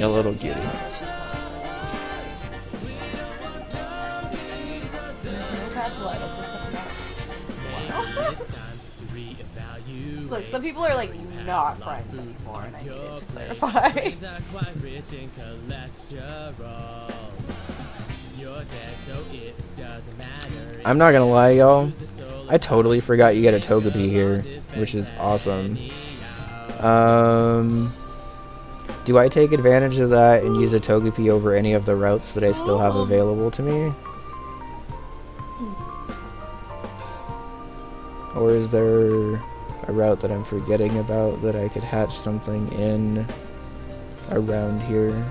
A little cutie. She's not there's no bad blood, I just have not. Look, some people are like not friends anymore, and I needed to clarify. I'm not gonna lie, y'all. I totally forgot you get a Togepi here, which is awesome. Do I take advantage of that and use a Togepi over any of the routes that I still have available to me? Or is there a route that I'm forgetting about that I could hatch something in around here?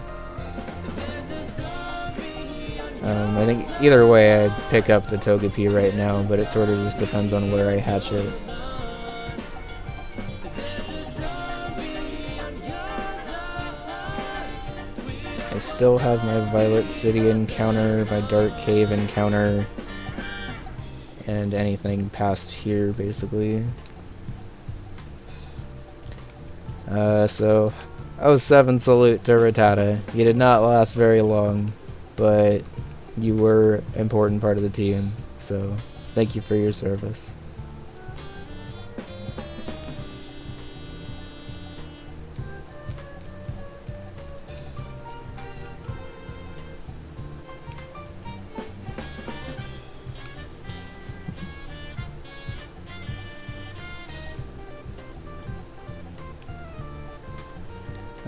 I think either way I'd pick up the Togepi right now, but it sort of just depends on where I hatch it. I still have my Violet City encounter, my Dark Cave encounter, and anything past here, basically. So, 07 salute to Rattata. You did not last very long, but you were an important part of the team, so thank you for your service.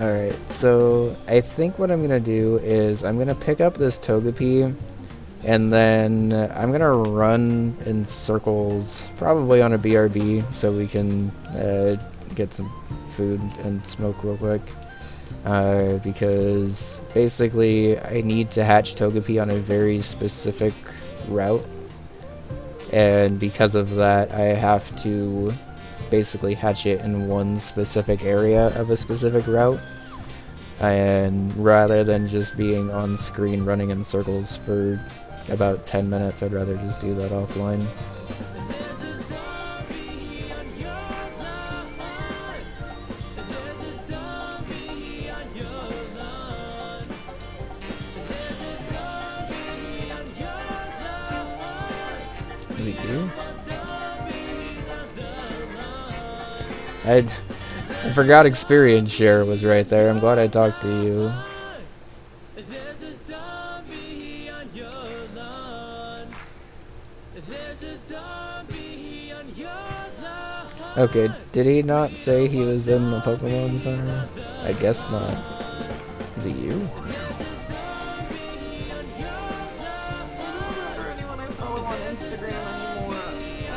Alright, so I think what I'm gonna do is I'm gonna pick up this Togepi, and then I'm gonna run in circles, probably on a BRB, so we can get some food and smoke real quick. Because basically I need to hatch Togepi on a very specific route, and because of that I have to basically hatch it in one specific area of a specific route, and rather than just being on screen running in circles for about 10 minutes, I'd rather just do that offline. Is it you? I forgot experience share was right there. I'm glad I talked to you. Okay, did he not say he was in the Pokemon Center? I guess not. Is it you?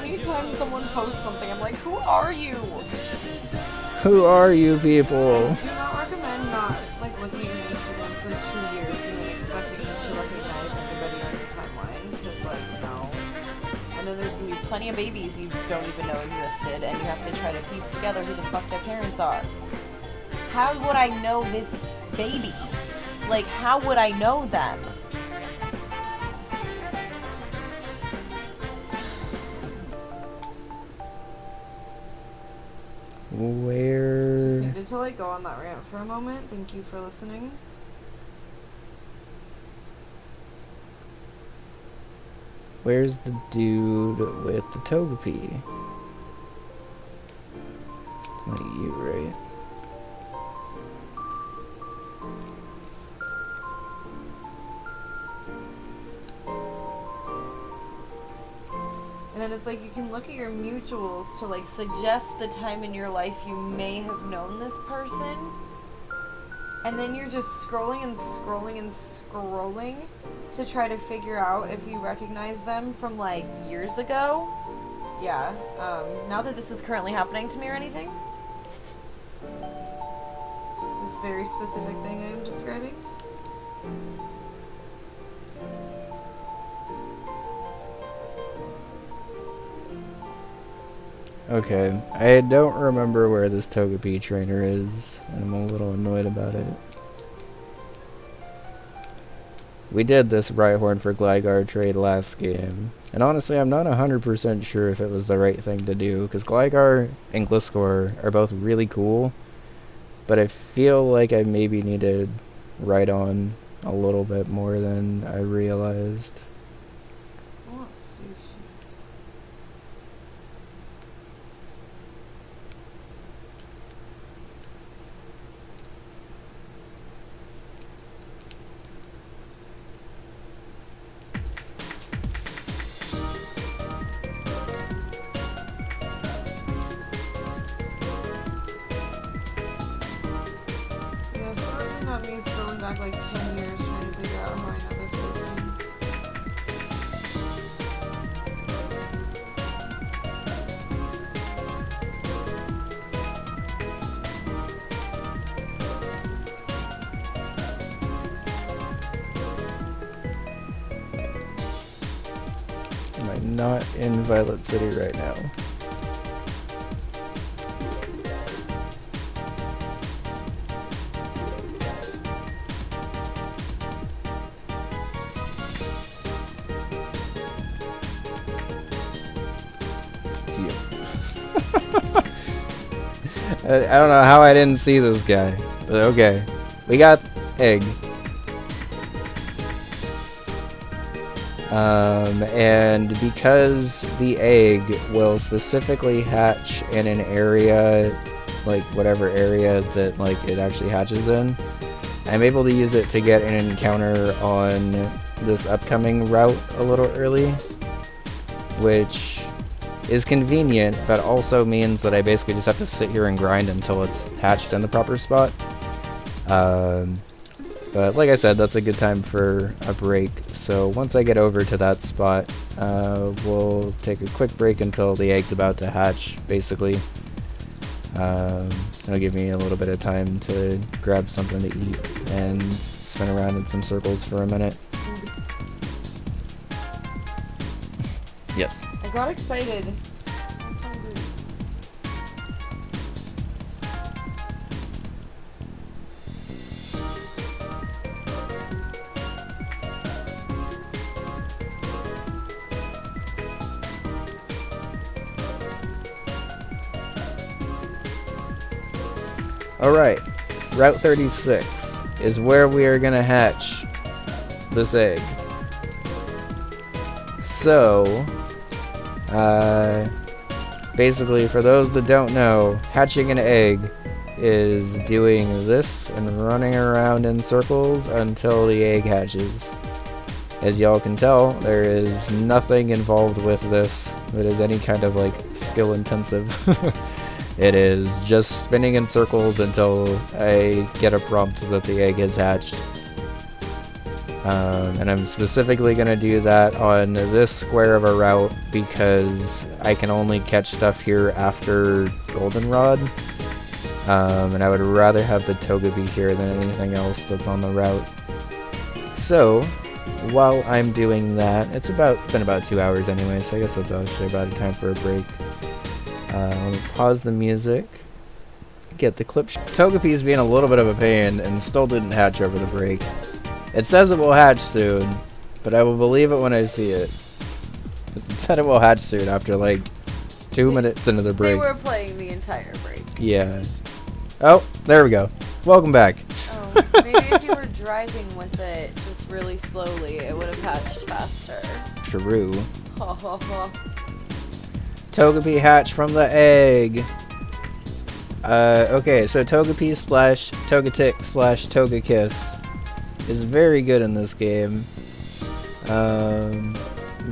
Anytime someone posts something, I'm like, who are you? Who are you people? I do not recommend not like looking at your Instagram for 2 years and then expecting you to recognize anybody on your timeline, because like, no. And then there's gonna be plenty of babies you don't even know existed, and you have to try to piece together who the fuck their parents are. How would I know this baby? Like, how would I know them? Where? Just needed to like go on that rant for a moment. Thank you for listening. Where's the dude with the Togepi? It's not you, right? And then it's like you can look at your mutuals to like suggest the time in your life you may have known this person. And then you're just scrolling and scrolling and scrolling to try to figure out if you recognize them from like years ago. Yeah, not that this is currently happening to me or anything. This very specific thing I am describing. Okay, I don't remember where this Togepi trainer is, and I'm a little annoyed about it. We did this Rhyhorn for Gligar trade last game, and honestly I'm not 100% sure if it was the right thing to do, because Gligar and Gliscor are both really cool, but I feel like I maybe need to right on a little bit more than I realized. I want sushi. Yeah, certainly not me scrolling back like 10 years trying to figure out how I know this person. I'm not in Violet City right now. It's you. I don't know how I didn't see this guy, but okay. We got egg. And because the egg will specifically hatch in an area, like whatever area that like it actually hatches in, I'm able to use it to get an encounter on this upcoming route a little early, which is convenient, but also means that I basically just have to sit here and grind until it's hatched in the proper spot. But like I said, that's a good time for a break. So once I get over to that spot, we'll take a quick break until the egg's about to hatch, basically. It'll give me a little bit of time to grab something to eat and spin around in some circles for a minute. Yes. I got excited. I was hungry. Alright, Route 36 is where we are gonna hatch this egg. So, basically, for those that don't know, hatching an egg is doing this and running around in circles until the egg hatches. As y'all can tell, there is nothing involved with this that is any kind of like skill intensive. It is just spinning in circles until I get a prompt that the egg has hatched. And I'm specifically going to do that on this square of a route because I can only catch stuff here after Goldenrod. And I would rather have the Togepi here than anything else that's on the route. So, while I'm doing that, it's been about 2 hours anyway, so I guess that's actually about a time for a break. Let me pause the music, get the clip. Togepi's being a little bit of a pain and still didn't hatch over the break. It says it will hatch soon, but I will believe it when I see it. It said it will hatch soon after like 2 minutes into the break. They were playing the entire break. Yeah. Oh, there we go. Welcome back. Oh, maybe if you were driving with it just really slowly, it would have hatched faster. True. Ha ha ha. Togepi hatch from the egg. Okay, so Togepi / Togetic / Togekiss is very good in this game. I'm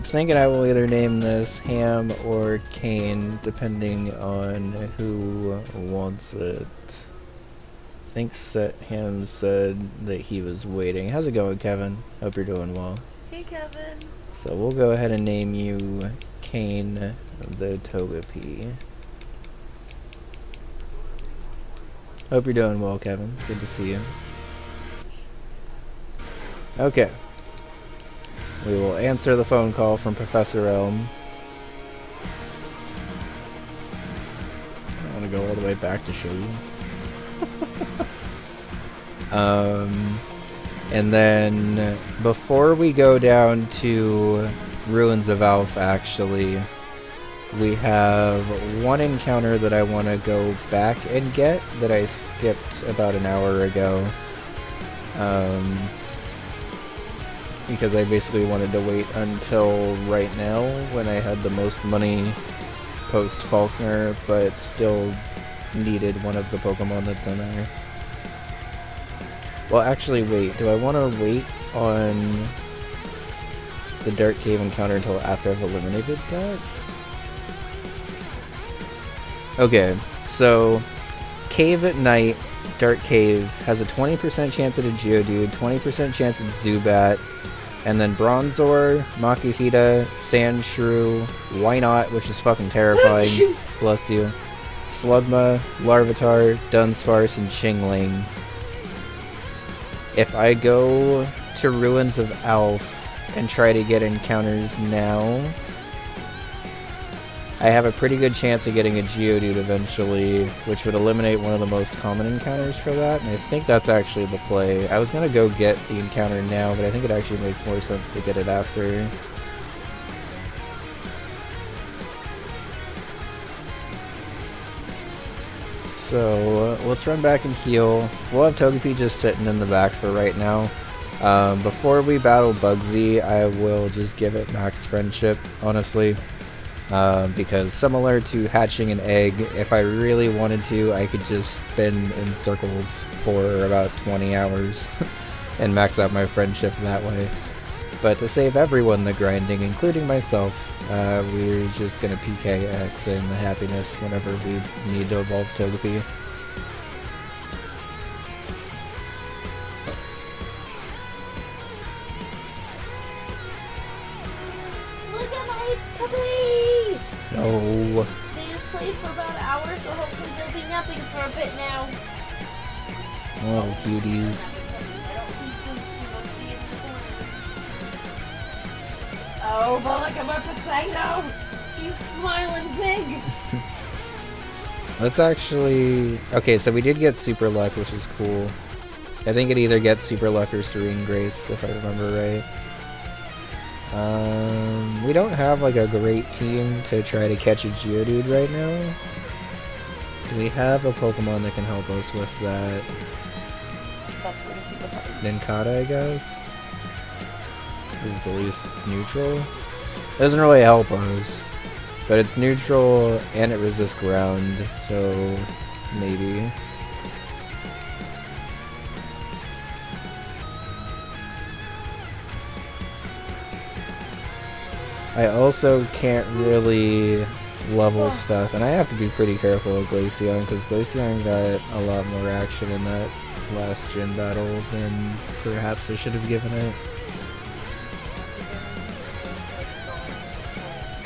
thinking I will either name this Ham or Kane, depending on who wants it. I think Ham said that he was waiting. How's it going, Kevin? Hope you're doing well. Hey, Kevin. So we'll go ahead and name you Kane the Togepi. Hope you're doing well, Kevin. Good to see you. Okay. We will answer the phone call from Professor Elm. I want to go all the way back to show you. And then before we go down to Ruins of Alph, actually, we have one encounter that I want to go back and get that I skipped about an hour ago. Because I basically wanted to wait until right now when I had the most money post Faulkner, but still needed one of the Pokemon that's in there. Well, actually, wait. Do I want to wait on the Dark Cave encounter until after I've eliminated that? Okay, so Cave at night, Dark Cave has a 20% chance at a Geodude, 20% chance at Zubat, and then Bronzor, Makuhita, Sandshrew, Why Not, which is fucking terrifying, bless you, Slugma, Larvitar, Dunsparce, and Chingling. If I go to Ruins of Alph and try to get encounters now, I have a pretty good chance of getting a Geodude eventually, which would eliminate one of the most common encounters for that, and I think that's actually the play. I was gonna go get the encounter now, but I think it actually makes more sense to get it after. So, let's run back and heal. We'll have Togepi just sitting in the back for right now. Before we battle Bugsy, I will just give it max friendship, honestly. Because similar to hatching an egg, if I really wanted to, I could just spin in circles for about 20 hours and max out my friendship that way. But to save everyone the grinding, including myself, we're just gonna PKX in the happiness whenever we need to evolve Togepi. No. They just played for about an hour, so hopefully they'll be napping for a bit now. Oh, cuties. I don't see Lucy must be in the corners. Oh, but look at my potato! She's smiling big! Let's actually... Okay, so we did get Super Luck, which is cool. I think it either gets Super Luck or Serene Grace, if I remember right. We don't have like a great team to try to catch a Geodude right now. Do we have a Pokemon that can help us with that? That's where to see the parts. Nincada, I guess? This is at least neutral. It doesn't really help us. But it's neutral and it resists ground, so maybe. I also can't really level stuff, and I have to be pretty careful with Glaceon, because Glaceon got a lot more action in that last gym battle than perhaps I should have given it.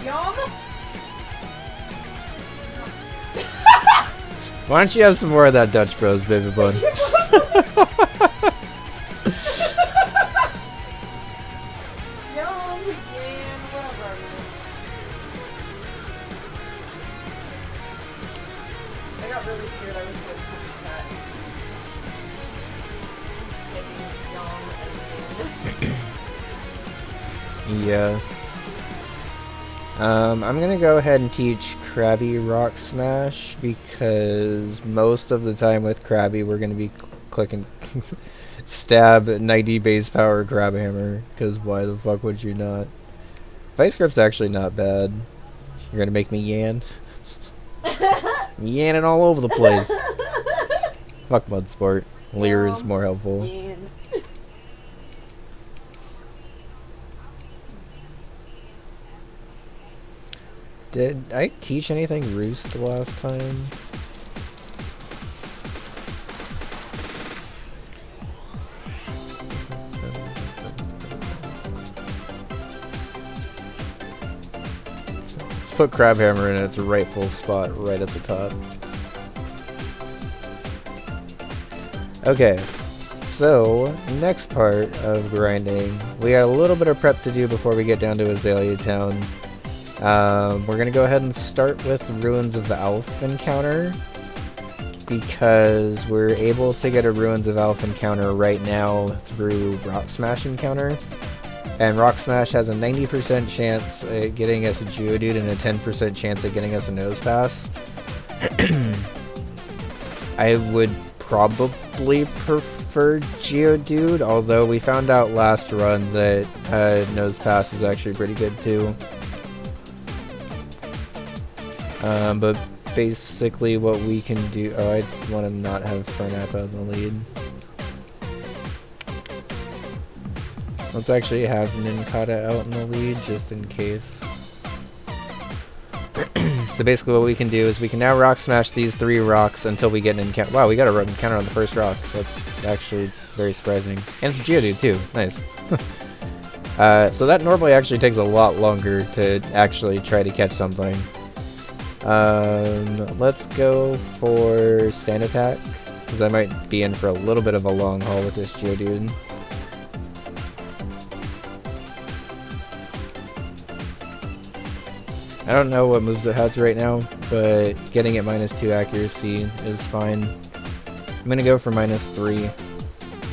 Yum! Why don't you have some more of that Dutch Bros, baby bun? Yeah. I'm gonna go ahead and teach Krabby Rock Smash, because most of the time with Krabby we're gonna be clicking stab 90 base power Crab Hammer, because why the fuck would you not? Vice Grip's actually not bad. You're gonna make me yan? I'm yanning all over the place. Fuck Mud Sport. Leer is more helpful. Yan. Did I teach anything Roost last time? Let's put Crabhammer in its rightful spot right at the top. Okay, so next part of grinding, we got a little bit of prep to do before we get down to Azalea Town. We're gonna go ahead and start with Ruins of Alph encounter, because we're able to get a Ruins of Alph encounter right now through Rock Smash encounter, and Rock Smash has a 90% chance at getting us a Geodude and a 10% chance at getting us a Nose Pass. I would probably prefer Geodude, although we found out last run that Nose Pass is actually pretty good too. But basically what we can do... Oh, I want to not have Fernappa in the lead. Let's actually have Nincada out in the lead, just in case. So basically what we can do is we can now Rock Smash these 3 rocks until we get an encounter. Wow, we got a encounter on the first rock. That's actually very surprising. And it's Geodude too. Nice. So that normally actually takes a lot longer to actually try to catch something. Let's go for Sand Attack, because I might be in for a little bit of a long haul with this Geodude. I don't know what moves it has right now, but getting it -2 accuracy is fine. I'm gonna go for -3,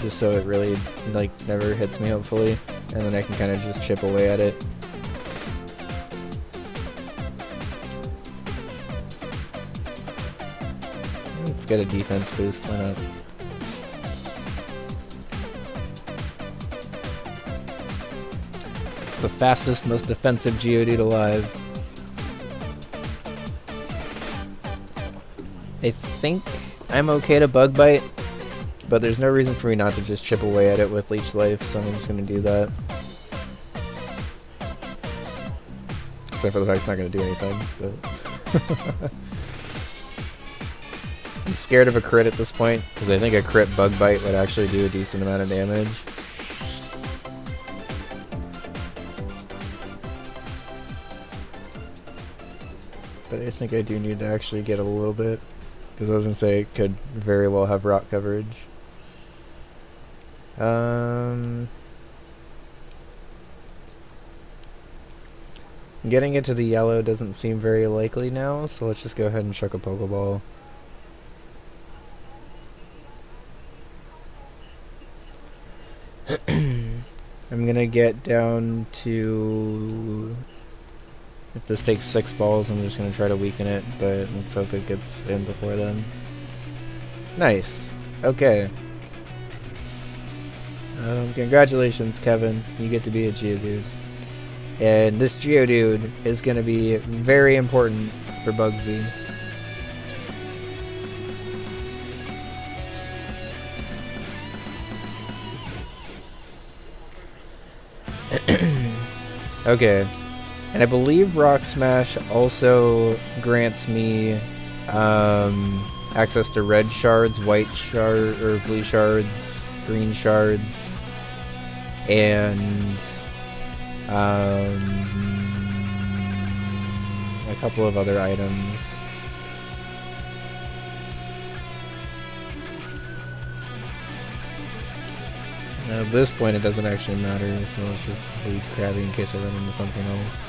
just so it really, like, never hits me, hopefully. And then I can kind of just chip away at it. Let's get a defense boost, why not? It's the fastest, most defensive Geodude alive. I think I'm okay to Bug Bite, but there's no reason for me not to just chip away at it with Leech Life, so I'm just going to do that. Except for the fact it's not going to do anything, but... I'm scared of a crit at this point, because I think a crit Bug Bite would actually do a decent amount of damage. But I think I do need to actually get a little bit. Because I was going to say it could very well have rock coverage. Getting it to the yellow doesn't seem very likely now, so let's just go ahead and chuck a Pokeball. I'm going to get down to... If this takes 6 balls, I'm just going to try to weaken it, but let's hope it gets in before then. Nice. Okay. Congratulations, Kevin. You get to be a Geodude. And this Geodude is going to be very important for Bugsy. Okay. And I believe Rock Smash also grants me access to red shards, white shard, or blue shards, green shards, and a couple of other items. At this point it doesn't actually matter, so let's just leave Krabby in case I run into something else.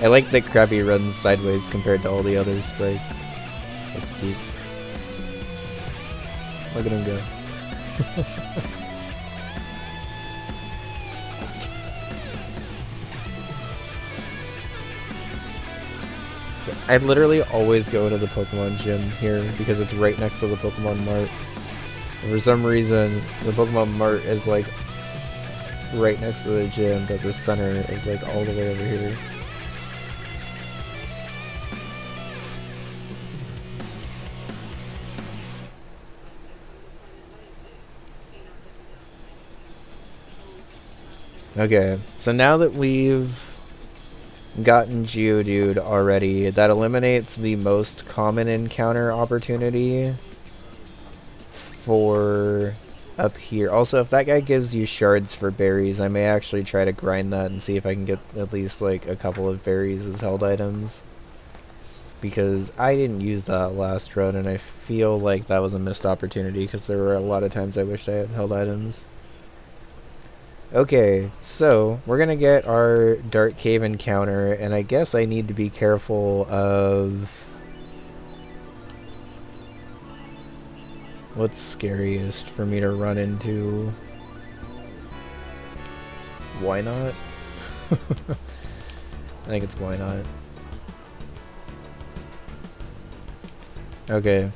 I like that Krabby runs sideways compared to all the other sprites. That's cute. Look at him go. I literally always go to the Pokemon gym here because it's right next to the Pokemon Mart. For some reason, the Pokemon Mart is like right next to the gym, but the center is like all the way over here. Okay, so now that we've gotten Geodude already, that eliminates the most common encounter opportunity for up here. Also, if that guy gives you shards for berries, I may actually try to grind that and see if I can get at least like a couple of berries as held items. Because I didn't use that last run and I feel like that was a missed opportunity because there were a lot of times I wished I had held items. Okay, so we're gonna get our Dark Cave encounter, and I guess I need to be careful of What's scariest for me to run into? Why not? I think it's why not. Okay.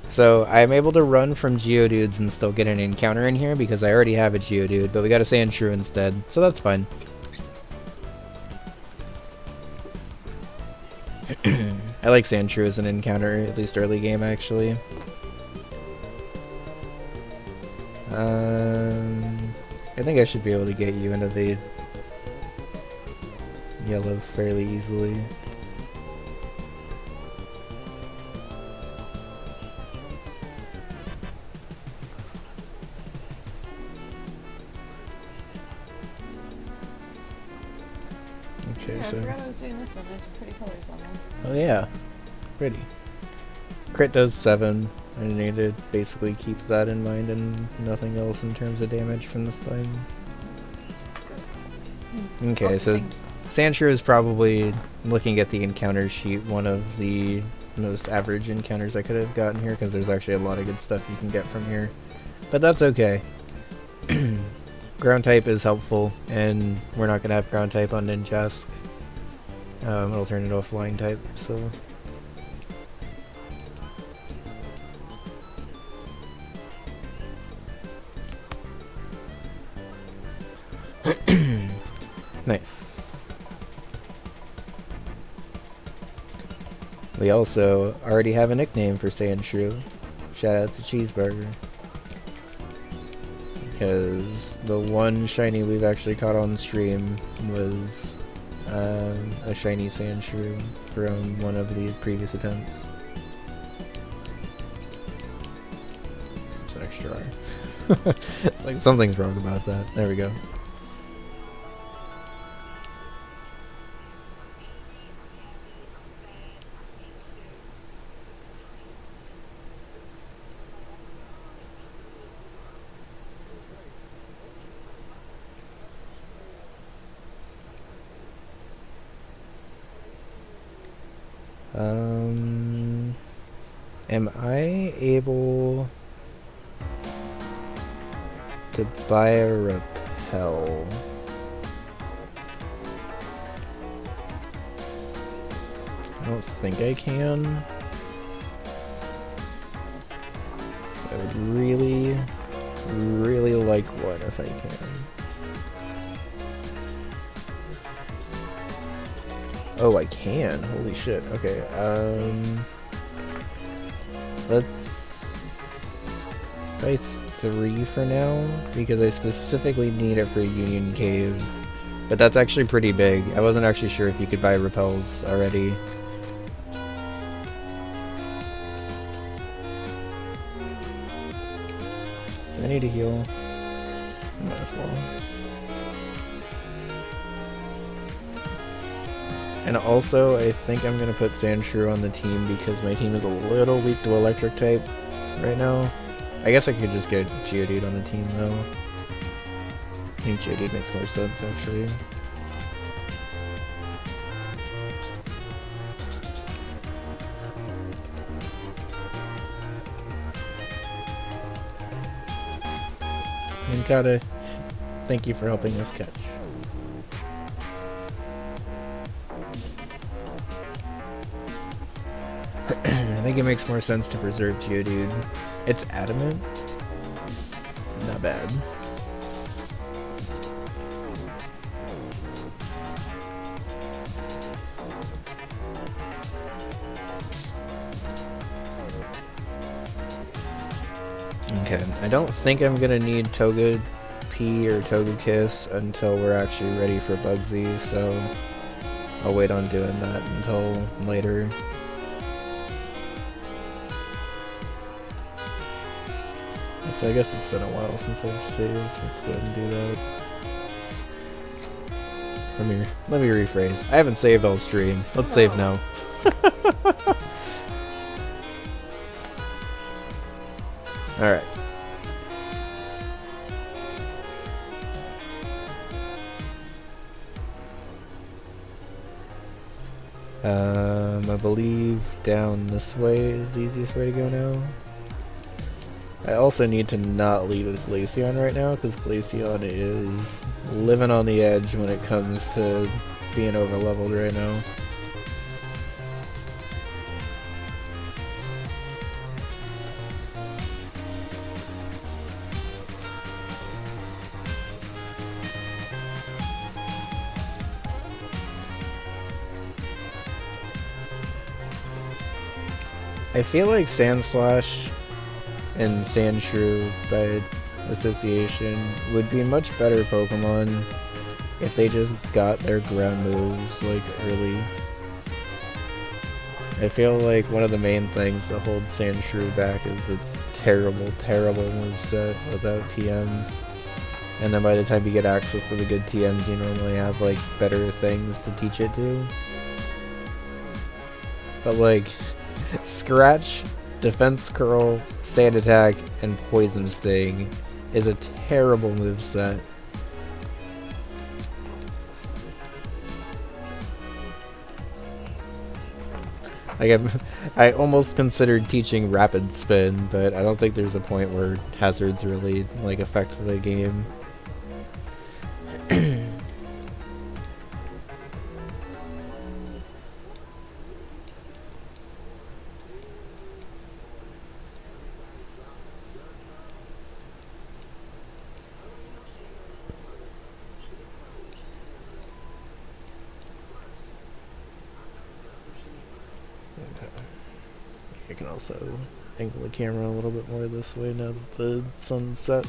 So I'm able to run from Geodudes and still get an encounter in here because I already have a Geodude, but we got a Sandshrew instead, so that's fine. I like Sandshrew as an encounter, at least early game actually. I think I should be able to get you into the yellow fairly easily. Okay, yeah, so. I forgot I was doing this one. I had pretty colors on this. Oh yeah, pretty. Crit does 7. I need to basically keep that in mind and nothing else in terms of damage from this thing. Okay, so Sandshrew is probably, looking at the encounter sheet, one of the most average encounters I could have gotten here because there's actually a lot of good stuff you can get from here. But that's okay. Ground type is helpful, and we're not going to have ground type on Ninjask. It'll turn into a flying type, so... Nice. We also already have a nickname for Sandshrew. Shout out to Cheeseburger. Because the one shiny we've actually caught on stream was a shiny Sandshrew from one of the previous attempts. It's extra rare. It's like something's wrong about that. There we go. Am I able to buy a repel? I don't think I can. I would really, really like one if I can. Oh, I can. Holy shit. Okay. Let's buy 3 for now because I specifically need it for Union Cave. But that's actually pretty big. I wasn't actually sure if you could buy repels already. Do I need to heal? Might as well. And also, I think I'm going to put Sandshrew on the team because my team is a little weak to electric types right now. I guess I could just get Geodude on the team though. I think Geodude makes more sense actually. And gotta thank you for helping us catch. I think it makes more sense to preserve Geodude. It's adamant. Not bad. Okay, I don't think I'm gonna need Toga P or Toga Kiss until we're actually ready for Bugsy, so I'll wait on doing that until later. So I guess it's been a while since I've saved. Let's go ahead and do that. Let me rephrase. I haven't saved all stream. Let's save now. Alright. I believe down this way is the easiest way to go now. I also need to not lead with Glaceon right now, because Glaceon is living on the edge when it comes to being overleveled right now. I feel like Sandslash and Sandshrew by association would be much better Pokemon if they just got their ground moves like early. I feel like one of the main things that holds Sandshrew back is its terrible, terrible moveset without TMs. And then by the time you get access to the good TMs, you normally have like better things to teach it to. But like Scratch, Defense Curl, Sand Attack, and Poison Sting is a terrible moveset. Like I almost considered teaching Rapid Spin, but I don't think there's a point where hazards really like affect the game. I can also angle the camera a little bit more this way now that the sun's set.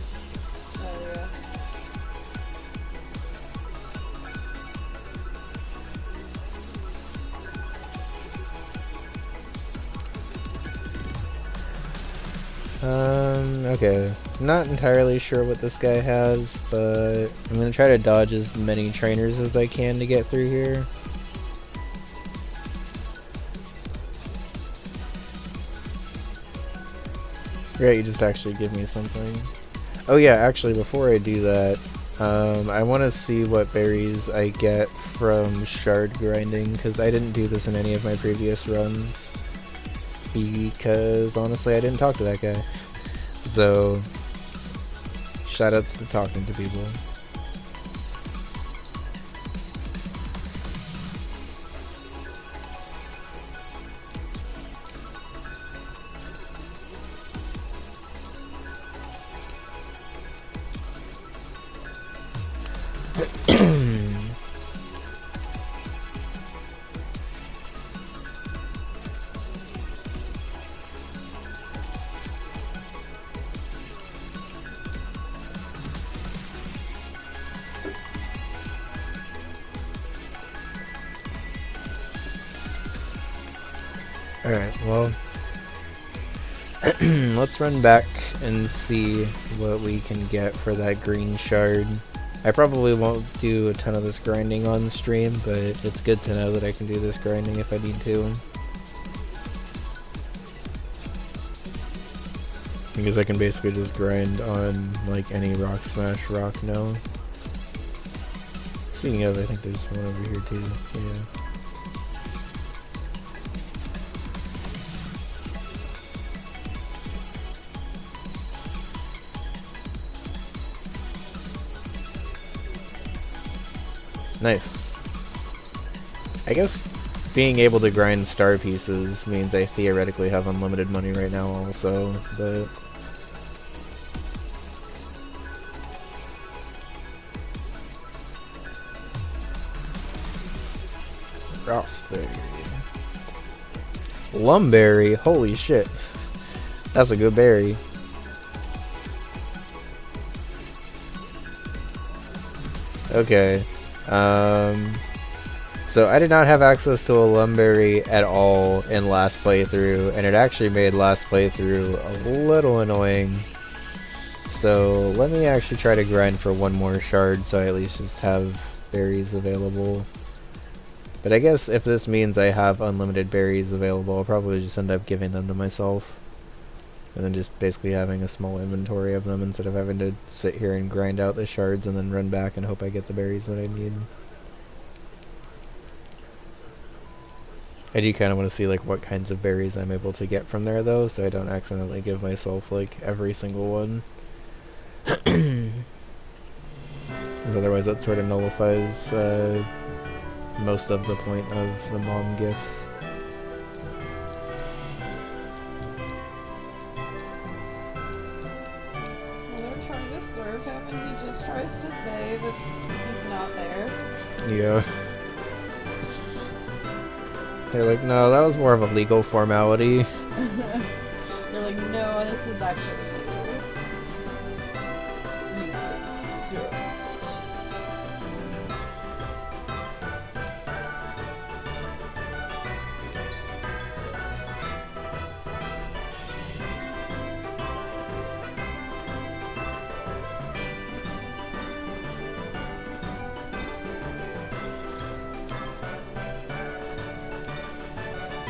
Okay. Not entirely sure what this guy has, but I'm gonna try to dodge as many trainers as I can to get through here. Great, you just actually give me something. Oh yeah, actually before I do that, I want to see what berries I get from shard grinding, because I didn't do this in any of my previous runs. Because honestly I didn't talk to that guy. So, shoutouts to talking to people. Alright, well, let's run back and see what we can get for that green shard. I probably won't do a ton of this grinding on stream, but it's good to know that I can do this grinding if I need to. Because I can basically just grind on like any rock smash rock now. Speaking of, I think there's one over here too, yeah. Nice. I guess being able to grind star pieces means I theoretically have unlimited money right now also, but... Frostberry. Lumberry, holy shit. That's a good berry. Okay. So I did not have access to a Lumberry at all in last playthrough, and it actually made last playthrough a little annoying. So let me actually try to grind for one more shard so I at least just have berries available. But I guess if this means I have unlimited berries available, I'll probably just end up giving them to myself. And then just basically having a small inventory of them instead of having to sit here and grind out the shards and then run back and hope I get the berries that I need. I do kind of want to see like what kinds of berries I'm able to get from there though, so I don't accidentally give myself like every single one. Otherwise that sort of nullifies most of the point of the mom gifts. Well, they're trying to serve him and he just tries to say that he's not there. Yeah. They're like, no, that was more of a legal formality. They're like, no, this is actually you. You've been served.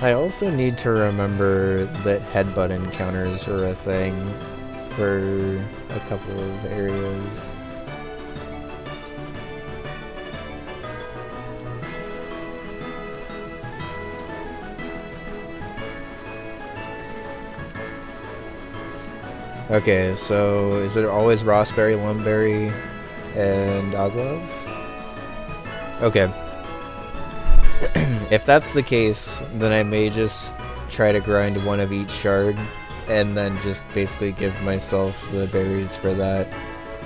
I also need to remember that headbutt encounters are a thing for a couple of areas. Okay, so is it always Rossberry, Lumberry, and Oglove? Okay. If that's the case, then I may just try to grind one of each shard and then just basically give myself the berries for that.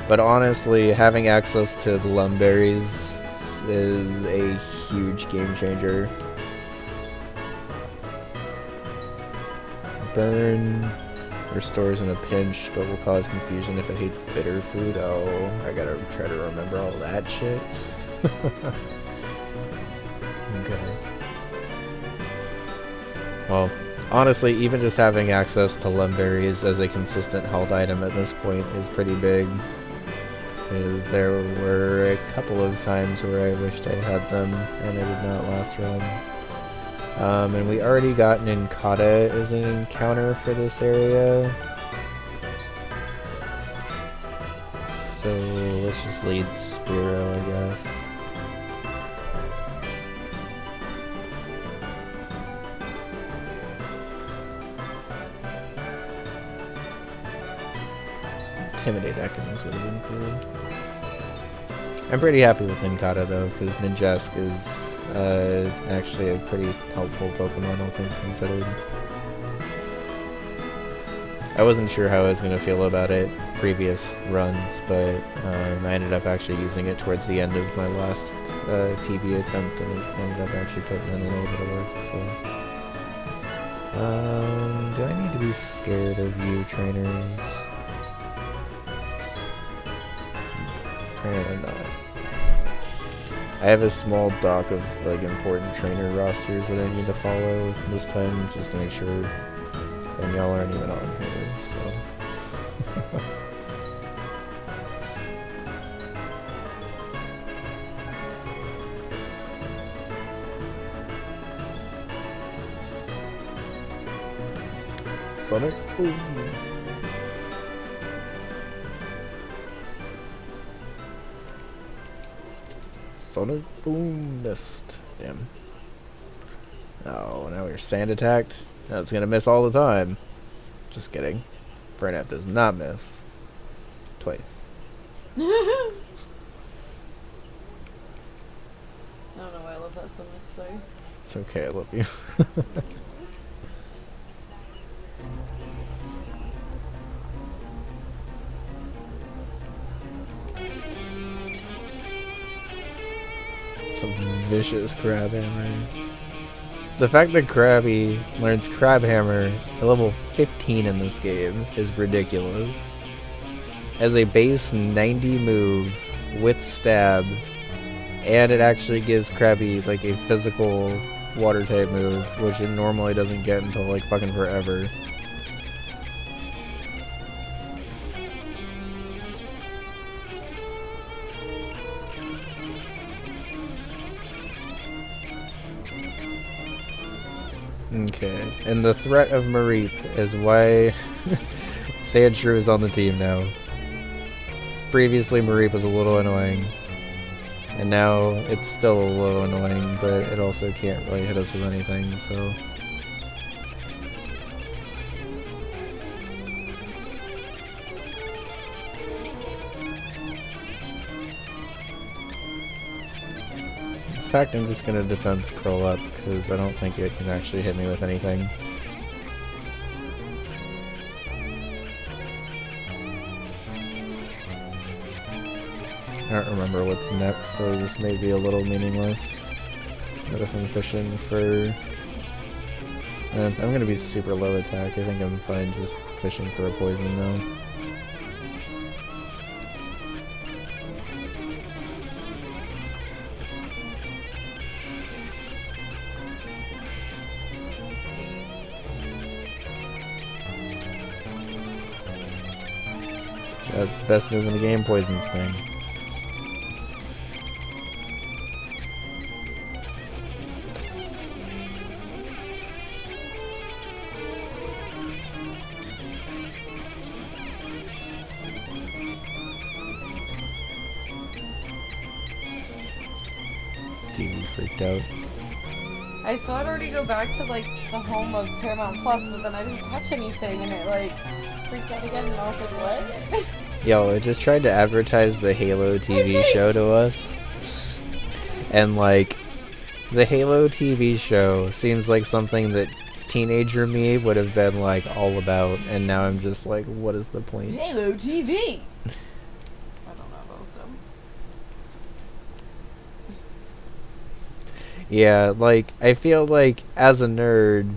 But honestly, having access to the Lumberries is a huge game changer. Burn restores in a pinch, but will cause confusion if it hates bitter food. Oh, I gotta try to remember all that shit. Okay. Well, honestly, even just having access to Lumberries as a consistent health item at this point is pretty big. Because there were a couple of times where I wished I had them, and it did not last run. And we already got an Incata as an encounter for this area. So let's just lead Spiro, I guess. Intimidate Ekans would have been cool. I'm pretty happy with Ninkata though, because Ninjask is actually a pretty helpful Pokemon, all things considered. I wasn't sure how I was going to feel about it previous runs, but I ended up actually using it towards the end of my last PB attempt, and it ended up actually putting in a little bit of work, so... do I need to be scared of you, trainers? Apparently not. I have a small dock of like important trainer rosters that I need to follow this time just to make sure, and y'all aren't even on here, so. Sonic Boom. Sonic Boom missed. Damn. Oh, now we're sand attacked. That's gonna miss all the time. Just kidding. Burnout does not miss. Twice. I don't know why I love that so much, sorry. It's okay, I love you. Some vicious crab hammer. The fact that Krabby learns crab hammer at level 15 in this game is ridiculous. As a base 90 move with stab, and it actually gives Krabby like a physical water type move, which it normally doesn't get until like fucking forever. Okay, and the threat of Mareep is why Sandshrew is on the team now. Previously, Mareep was a little annoying. And now it's still a little annoying, but it also can't really hit us with anything, so... In fact, I'm just gonna defense curl up, because I don't think it can actually hit me with anything. I don't remember what's next, so this may be a little meaningless. But if I'm fishing for... I'm gonna be super low attack. I think I'm fine just fishing for a poison now. That's the best move in the game, Poison Sting. TV freaked out. I saw it already go back to like the home of Paramount Plus, but then I didn't touch anything and it like freaked out again and I was like, what? Yo, it just tried to advertise the Halo TV show to us. And like, the Halo TV show seems like something that teenager me would have been like all about, and now I'm just like, what is the point? Halo TV! I don't know, that was dumb. Yeah, like, I feel like as a nerd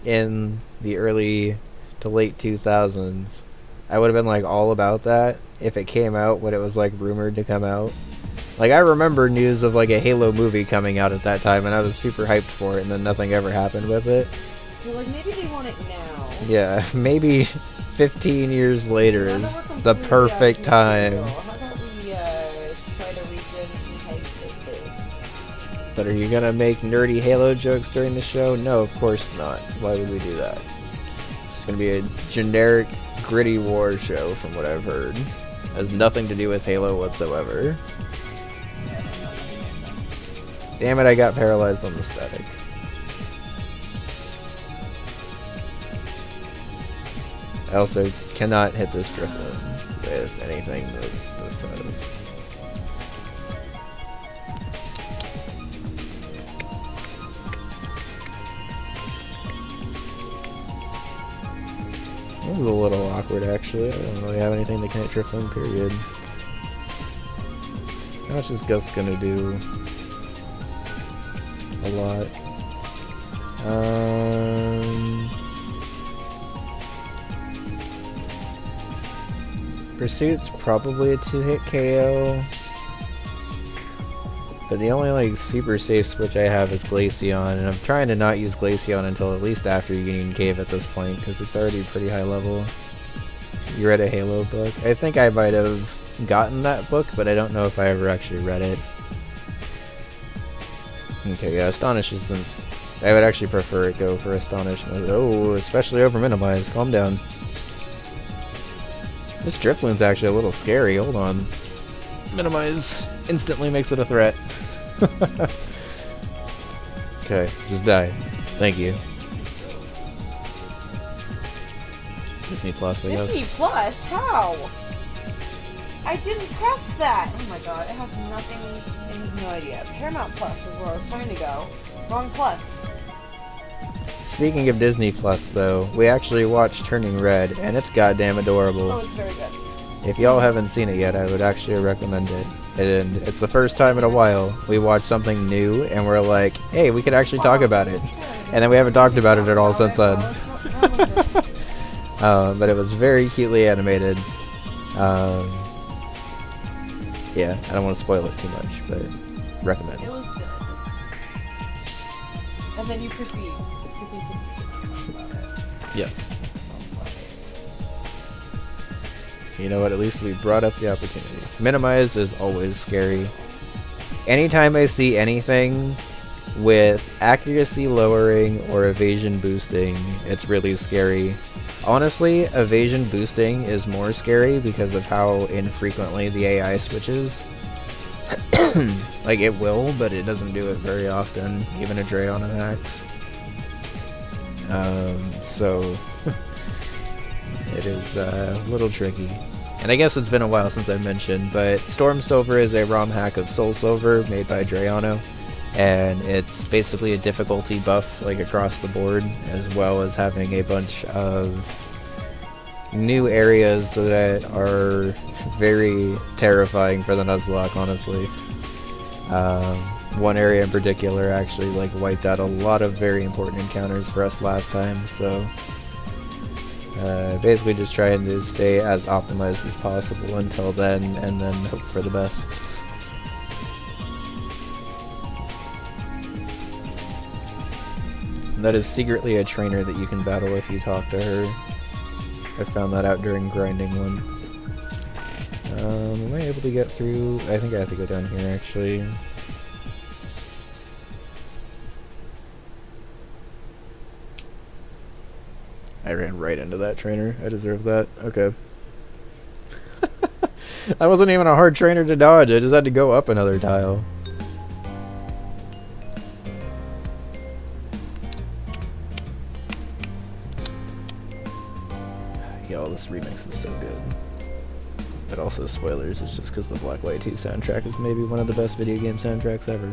in the early to late 2000s, I would have been like all about that if it came out when it was like rumored to come out. Like, I remember news of like a Halo movie coming out at that time, and I was super hyped for it, and then nothing ever happened with it. You're like, maybe they want it now. Yeah, maybe 15 years later is the perfect time. How about we try to regen some type of this? But are you gonna make nerdy Halo jokes during the show? No, of course not. Why would we do that? It's gonna be a generic, gritty war show from what I've heard. Has nothing to do with Halo whatsoever. Damn it, I got paralyzed on the static. I also cannot hit this Drifloon with anything that this says. This is a little awkward, actually. I don't really have anything that can hit Drifloon, period. How much is Gus gonna do? A lot. Pursuit's probably a 2-hit KO. But the only like super safe switch I have is Glaceon, and I'm trying to not use Glaceon until at least after Union Cave at this point, because it's already pretty high level. You read a Halo book? I think I might have gotten that book, but I don't know if I ever actually read it. Okay, yeah, Astonish isn't... I would actually prefer it go for Astonish. Oh, especially over Minimize. Calm down. This Drifloon's actually a little scary. Hold on. Minimize instantly makes it a threat. Okay, just die. Thank you. Disney Plus, I guess. Disney Plus? How? I didn't press that! Oh my god, it has nothing... It has no idea. Paramount Plus is where I was trying to go. Wrong plus. Speaking of Disney Plus, though, we actually watched Turning Red, and it's goddamn adorable. Oh, it's very good. If y'all haven't seen it yet, I would actually recommend it. And it's the first time in a while we watched something new, and we're like, hey, we could actually talk about it. And then we haven't talked about it at all since then. But it was very cutely animated. Yeah, I don't want to spoil it too much, but recommend It it. was good. And then you proceed to continue about it. Yes. You know what, at least we brought up the opportunity. Minimize is always scary. Anytime I see anything with accuracy lowering or evasion boosting, it's really scary. Honestly, evasion boosting is more scary because of how infrequently the AI switches. Like, it will, but it doesn't do it very often, even a Drayana hacks. So, it is a little tricky. And I guess it's been a while since I mentioned, but Storm Silver is a ROM hack of Soul Silver made by Drayano, and it's basically a difficulty buff like across the board, as well as having a bunch of new areas that are very terrifying for the Nuzlocke, honestly. One area in particular actually like wiped out a lot of very important encounters for us last time, so basically just trying to stay as optimized as possible until then, and then hope for the best. That is secretly a trainer that you can battle if you talk to her. I found that out during grinding once. Am I able to get through? I think I have to go down here actually. I ran right into that trainer. I deserve that. Okay. That wasn't even a hard trainer to dodge. I just had to go up another tile. Yo, this remix is so good. But also, spoilers, it's just because the Black White 2 soundtrack is maybe one of the best video game soundtracks ever.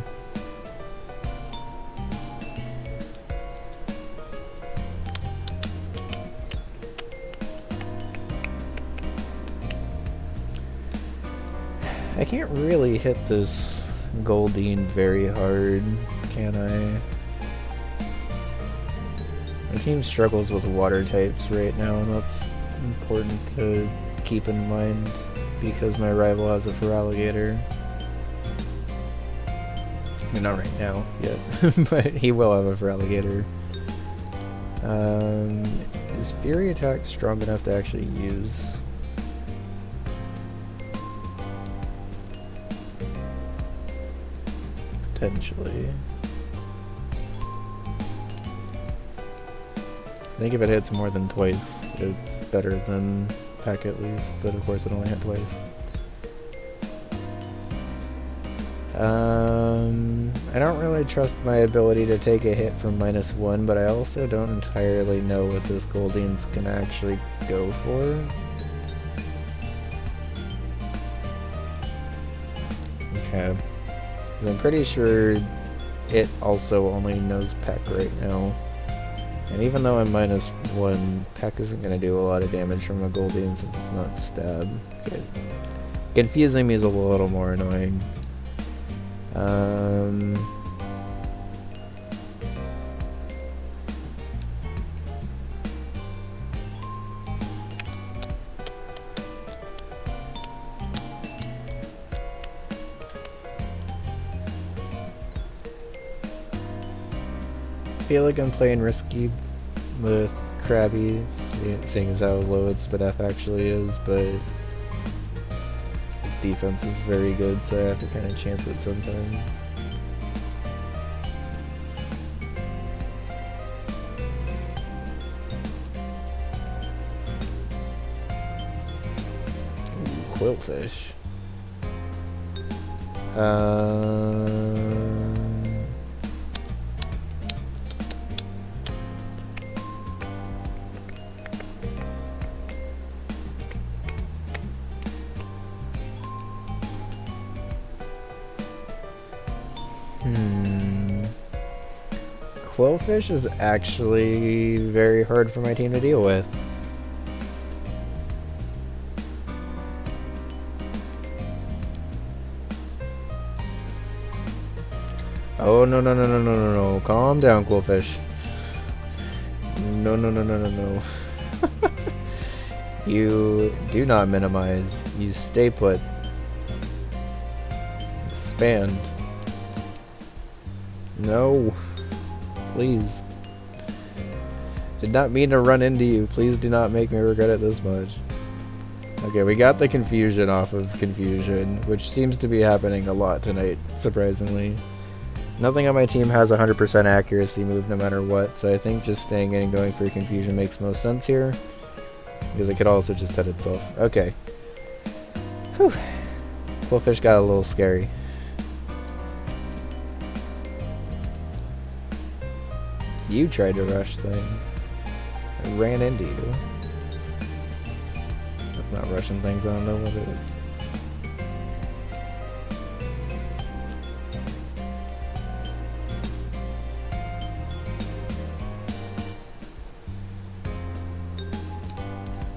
I can't really hit this Goldeen very hard, can I? My team struggles with water types right now, and that's important to keep in mind because my rival has a Feraligatr. I mean, not right now yet, but he will have a Feraligatr. Is Fury Attack strong enough to actually use? Potentially. I think if it hits more than twice, it's better than Peck at least, but of course it only hit twice. I don't really trust my ability to take a hit from -1, but I also don't entirely know what this Goldeen's gonna actually go for. Okay. 'Cause I'm pretty sure it also only knows Peck right now. And even though I'm -1, Peck isn't going to do a lot of damage from a Goldeen since it's not stab. Okay. Confusing me is a little more annoying. I feel like I'm playing risky with Krabby, seeing as how low its SpDef actually is, but its defense is very good, so I have to kind of chance it sometimes. Ooh, Quillfish. Quillfish is actually very hard for my team to deal with. Oh, no, no, no, no, no, no, no. Calm down, Quillfish. No, no, no, no, no, no. You do not minimize. You stay put. Expand. No. Please. Did not mean to run into you. Please do not make me regret it this much. Okay, we got the confusion off of confusion, which seems to be happening a lot tonight, surprisingly. Nothing on my team has 100% accuracy move no matter what, so I think just staying in and going for confusion makes most sense here. Because it could also just hit itself. Okay. Whew. Quillfish got a little scary. You tried to rush things. I ran into you. That's not rushing things, I don't know what it is.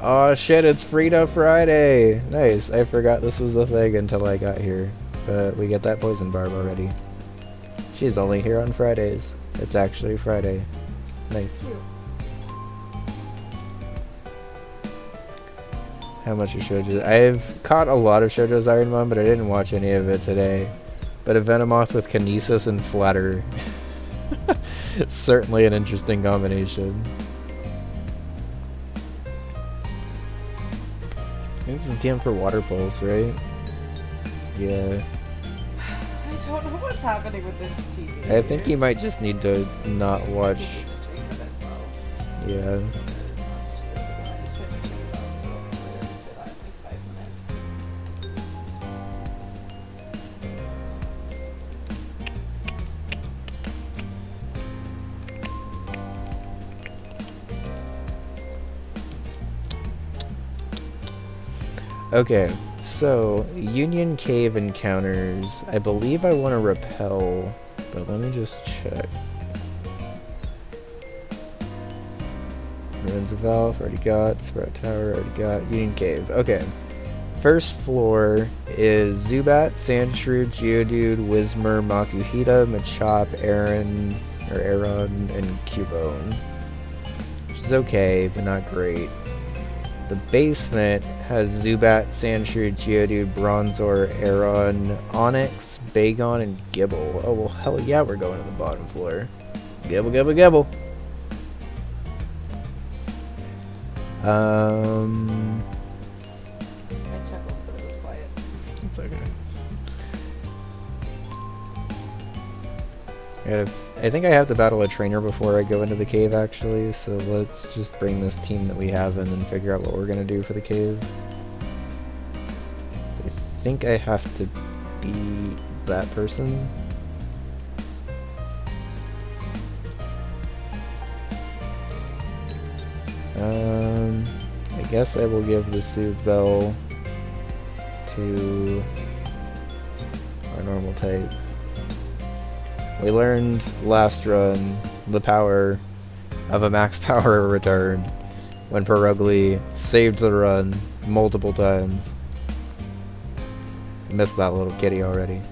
Oh shit, it's Frito Friday! Nice, I forgot this was the thing until I got here. But we get that poison barb already. She's only here on Fridays. It's actually Friday. Nice. How much of shoujo? I've caught a lot of shoujo's Iron Man, but I didn't watch any of it today. But a Venomoth with Kinesis and Flatter. Certainly an interesting combination. I think this is DM for Water Pulse, right? Yeah. I don't know what's happening with this TV. I think you might just need to not watch. It just reset itself. Yeah. Okay, so Union Cave encounters. I believe I want to repel, but let me just check. Ruins of Valve, already got. Sprout Tower, already got. Union Cave. Okay. First floor is Zubat, Sandshrew, Geodude, Whismur, Makuhita, Machop, Aron, and Cubone. Which is okay, but not great. The basement has Zubat, Sandshrew, Geodude, Bronzor, Aron, Onyx, Bagon, and Gibble. Oh, well, hell yeah, we're going to the bottom floor. Gibble, gibble, gibble. I chuckled, but it was quiet. It's okay. I think I have to battle a trainer before I go into the cave, actually, so let's just bring this team that we have in and figure out what we're going to do for the cave. So I think I have to be that person. I guess I will give the Soothe Bell to our normal type. We learned last run the power of a max power return when Perugly saved the run multiple times. Missed that little kitty already.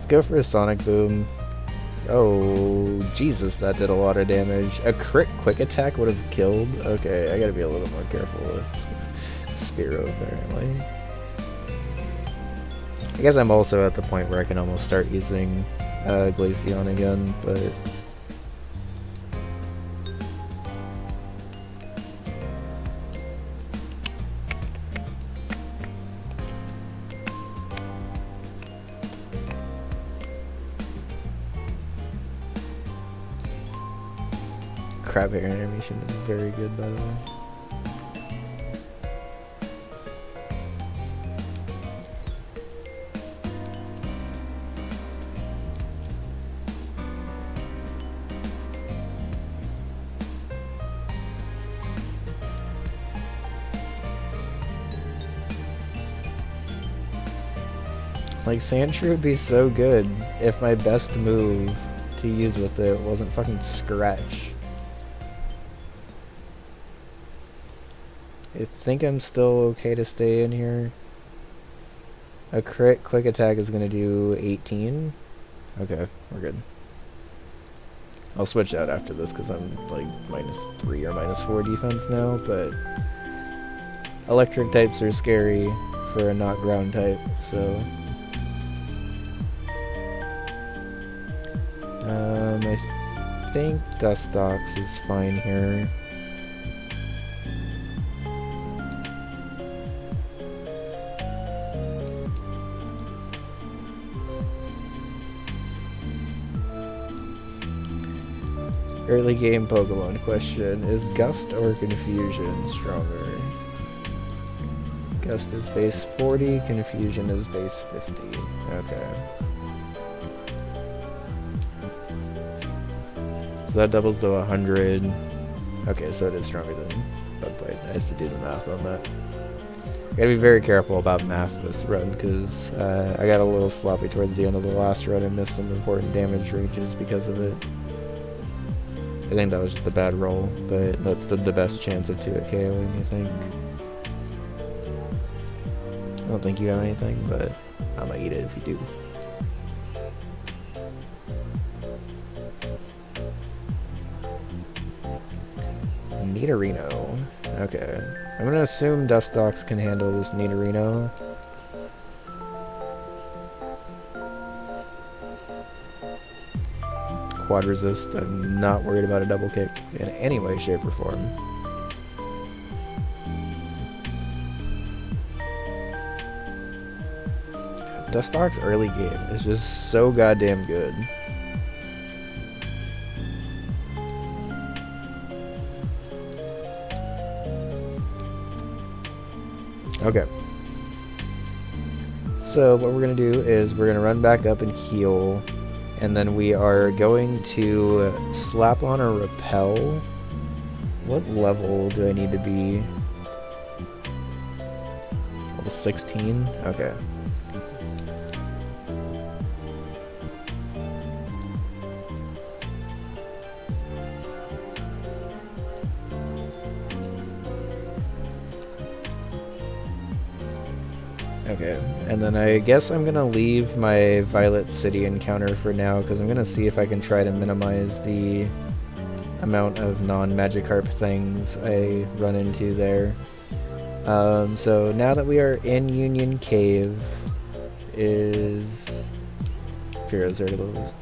Go for a Sonic Boom. Oh, Jesus, that did a lot of damage. A crit quick attack would have killed? Okay, I gotta be a little more careful with Spearow, apparently. I guess I'm also at the point where I can almost start using Glaceon again, but... Crab hair animation is very good, by the way. Like, Sandshrew would be so good if my best move to use with it wasn't fucking Scratch. I think I'm still okay to stay in here. A crit quick attack is gonna do 18. Okay, we're good. I'll switch out after this because I'm like -3 or -4 defense now, but electric types are scary for a not ground type, so I think Dustox is fine here. Early game Pokemon question. Is Gust or Confusion stronger? Gust is base 40, Confusion is base 50. Okay. So that doubles to 100. Okay, so it is stronger than Bug Bite. I have to do the math on that. Gotta be very careful about math this run, because I got a little sloppy towards the end of the last run and missed some important damage ranges because of it. I think that was just a bad roll, but that's the best chance of 2 at KOing, I think. I don't think you have anything, but I'm gonna eat it if you do. Nidorino. Okay. I'm gonna assume Dustox can handle this Nidorino. Quad resist. I'm not worried about a double kick in any way, shape, or form. Dustox early game is just so goddamn good. Okay. So what we're going to do is we're going to run back up and heal, and then we are going to slap on a repel. What level do I need to be? Level 16? Okay. Okay, and then I guess I'm gonna leave my Violet City encounter for now, because I'm gonna see if I can try to minimize the amount of non-Magikarp things I run into there. So now that we are in Union Cave, is Fira's already level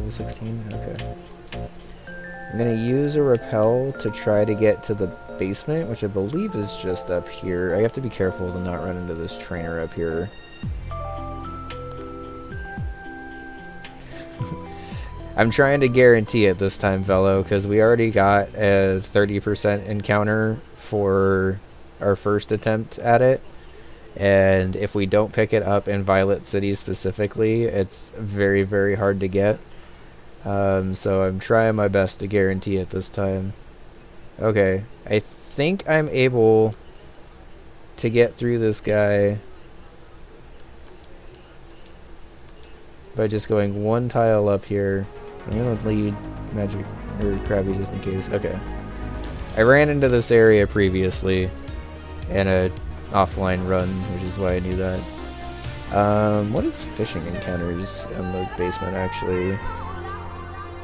16? Okay. I'm gonna use a repel to try to get to the basement, which I believe is just up here. I have to be careful to not run into this trainer up here. I'm trying to guarantee it this time, Velo, because we already got a 30% encounter for our first attempt at it. And if we don't pick it up in Violet City specifically, it's very, very hard to get. So I'm trying my best to guarantee it this time. Okay, I think I'm able to get through this guy by just going one tile up here. I'm gonna lead Magic or Krabby just in case. Okay. I ran into this area previously in a offline run, which is why I knew that. What is fishing encounters in the basement actually?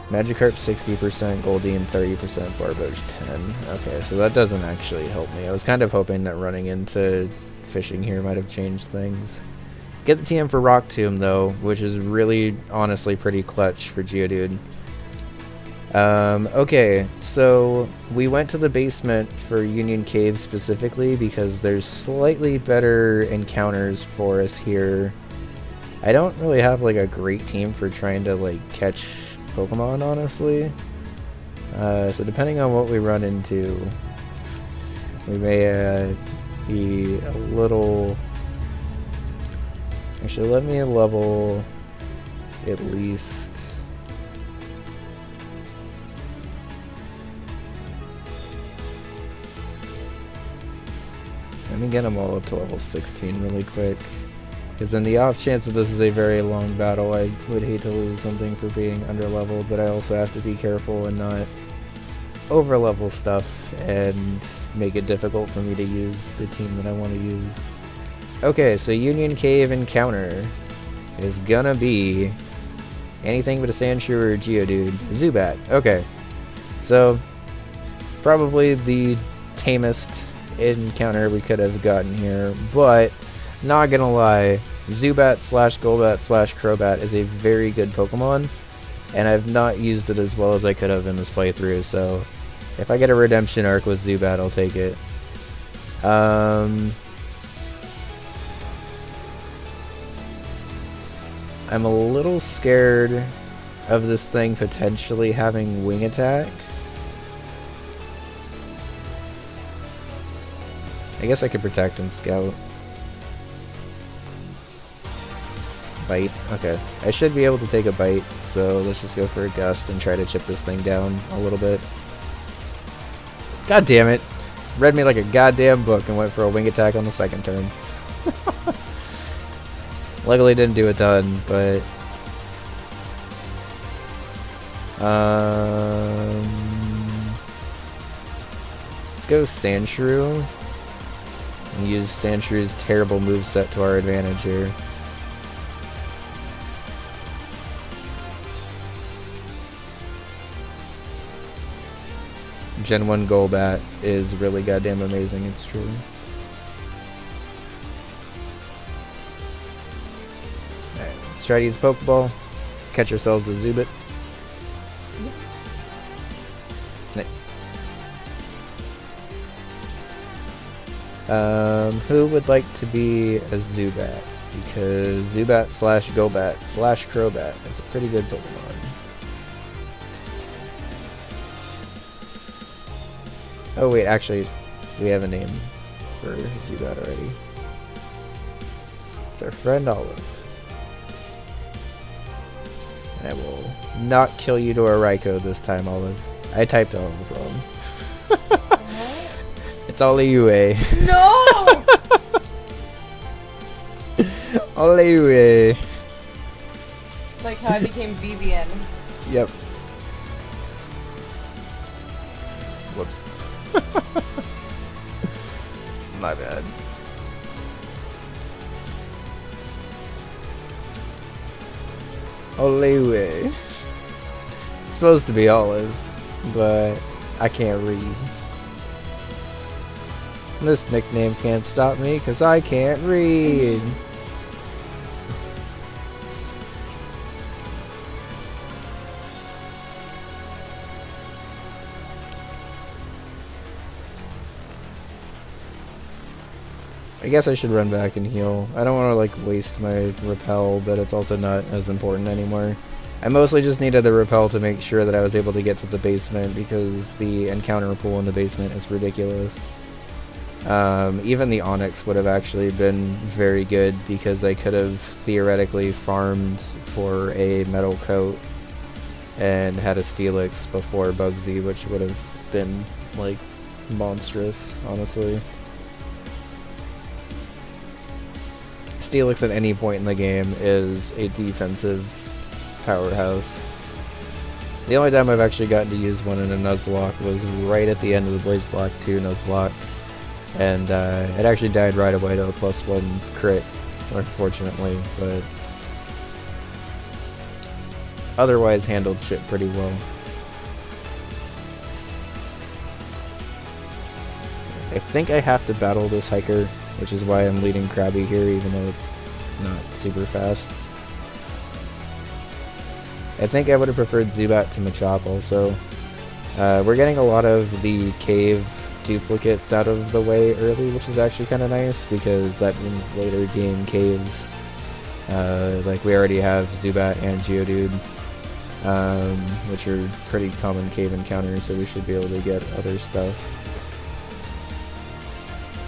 Magikarp 60%, Goldeen 30%, Barboach 10. Okay, so that doesn't actually help me. I was kind of hoping that running into fishing here might have changed things. Get the TM for Rock Tomb though, which is really honestly pretty clutch for Geodude. Okay, so we went to the basement for Union Cave specifically because there's slightly better encounters for us here. I don't really have like a great team for trying to like catch Pokemon, honestly. So depending on what we run into, we may be a little... Actually, let me level at least... Let me get them all up to level 16 really quick. Because then the off chance that this is a very long battle, I would hate to lose something for being underleveled, but I also have to be careful and not overlevel stuff and make it difficult for me to use the team that I want to use. Okay, so Union Cave encounter is gonna be anything but a Sandshrew or a Geodude. Zubat. Okay, so probably the tamest encounter we could have gotten here, but not gonna lie, Zubat slash Golbat slash Crobat is a very good Pokemon, and I've not used it as well as I could have in this playthrough, so if I get a redemption arc with Zubat, I'll take it. I'm a little scared of this thing potentially having wing attack. I guess I could protect and scout. Bite. Okay. I should be able to take a bite, so let's just go for a gust and try to chip this thing down a little bit. God damn it. Read me like a goddamn book and went for a wing attack on the second turn. Luckily didn't do a ton, but... let's go Sandshrew. And use Sandshrew's terrible moveset to our advantage here. Gen 1 Golbat is really goddamn amazing, it's true. Alright, let's try to use Pokeball. Catch ourselves a Zubat. Nice. Who would like to be a Zubat? Because Zubat slash Golbat slash Crobat is a pretty good Pokemon. Oh wait, actually, we have a name for Zubat already. It's our friend Olive. And I will not kill you to a Raikou this time, Olive. I typed Olive wrong. It's Olive. No! Olive. It's like how I became BBN. Yep. Whoops. My bad. Olive. It's supposed to be Olive, but I can't read. This nickname can't stop me because I can't read. I guess I should run back and heal. I don't want to like waste my repel, but it's also not as important anymore. I mostly just needed the repel to make sure that I was able to get to the basement because the encounter pool in the basement is ridiculous. Even the Onyx would have actually been very good because I could have theoretically farmed for a metal coat and had a Steelix before Bugsy, which would have been like monstrous, honestly. Steelix at any point in the game is a defensive powerhouse. The only time I've actually gotten to use one in a Nuzlocke was right at the end of the Blaze Block 2 Nuzlocke. And it actually died right away to a +1 crit, unfortunately, but otherwise handled shit pretty well. I think I have to battle this hiker, which is why I'm leading Krabby here, even though it's not super fast. I think I would have preferred Zubat to Machop also. We're getting a lot of the cave duplicates out of the way early, which is actually kind of nice because that means later game caves. Like we already have Zubat and Geodude, which are pretty common cave encounters, so we should be able to get other stuff.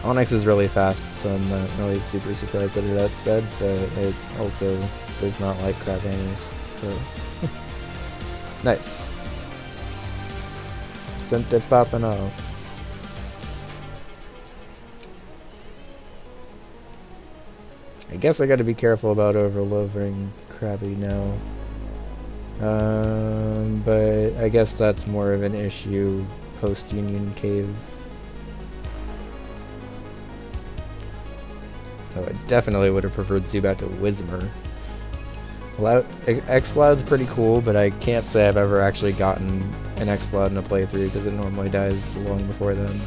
Onyx is really fast, so I'm not really super surprised that it outsped, but it also does not like crab hammers, so nice. Sent it popping off. I guess I gotta be careful about overloading Krabby now. But I guess that's more of an issue post-Union Cave. Oh, I definitely would have preferred Zubat to Whismur. Exploud's pretty cool, but I can't say I've ever actually gotten an Exploud in a playthrough because it normally dies long before then.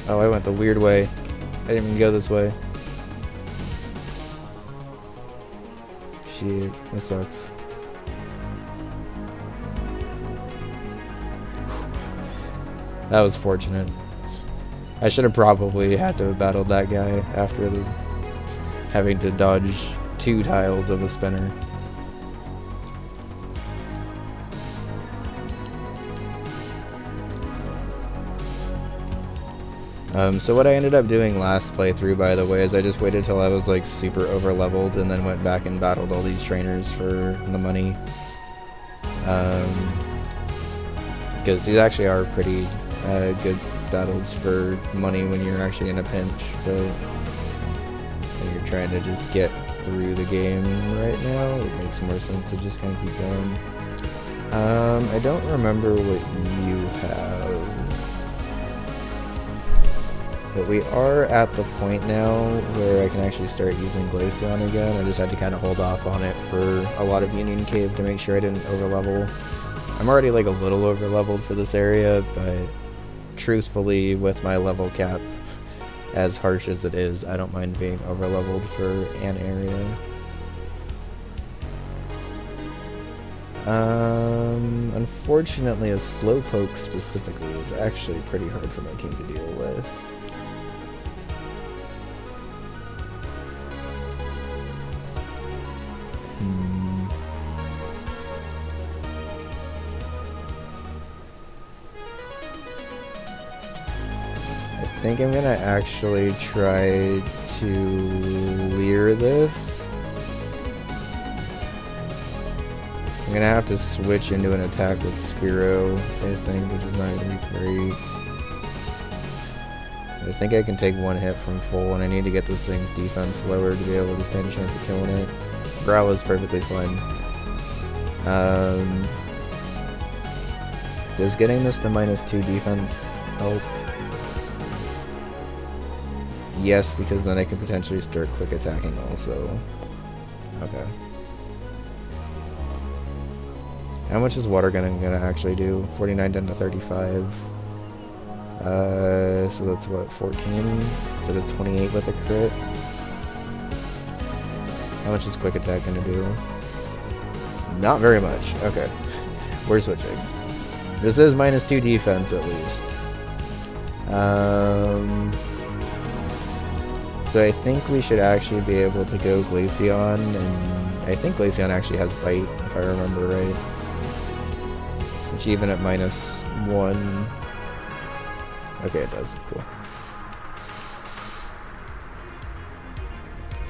Oh, I went the weird way. I didn't even go this way. Shit, this sucks. That was fortunate. I should have probably had to have battled that guy after having to dodge 2 tiles of a spinner. So what I ended up doing last playthrough, by the way, is I just waited till I was like super over leveled and then went back and battled all these trainers for the money. Because these actually are pretty good battles for money when you're actually in a pinch, but when you're trying to just get through the game right now, it makes more sense to just kind of keep going. I don't remember what you have. But we are at the point now where I can actually start using Glaceon again. I just had to kind of hold off on it for a lot of Union Cave to make sure I didn't overlevel. I'm already like a little overleveled for this area, but truthfully, with my level cap, as harsh as it is, I don't mind being overleveled for an area. Unfortunately, a Slowpoke specifically is actually pretty hard for my team to deal with. I think I'm gonna actually try to leer this. I'm gonna have to switch into an attack with Spearow, I think, which is not gonna be great. I think I can take 1 hit from full, and I need to get this thing's defense lower to be able to stand a chance of killing it. Growl is perfectly fine. Does getting this to -2 defense help? Yes, because then I can potentially start quick attacking also. Okay. How much is Water Gun gonna actually do? 49 down to 35. So that's what, 14? So that's 28 with a crit. How much is Quick Attack gonna do? Not very much. Okay. We're switching. This is -2 defense at least. So I think we should actually be able to go Glaceon, and I think Glaceon actually has Bite, if I remember right. Which even at -1... Okay, it does. Cool.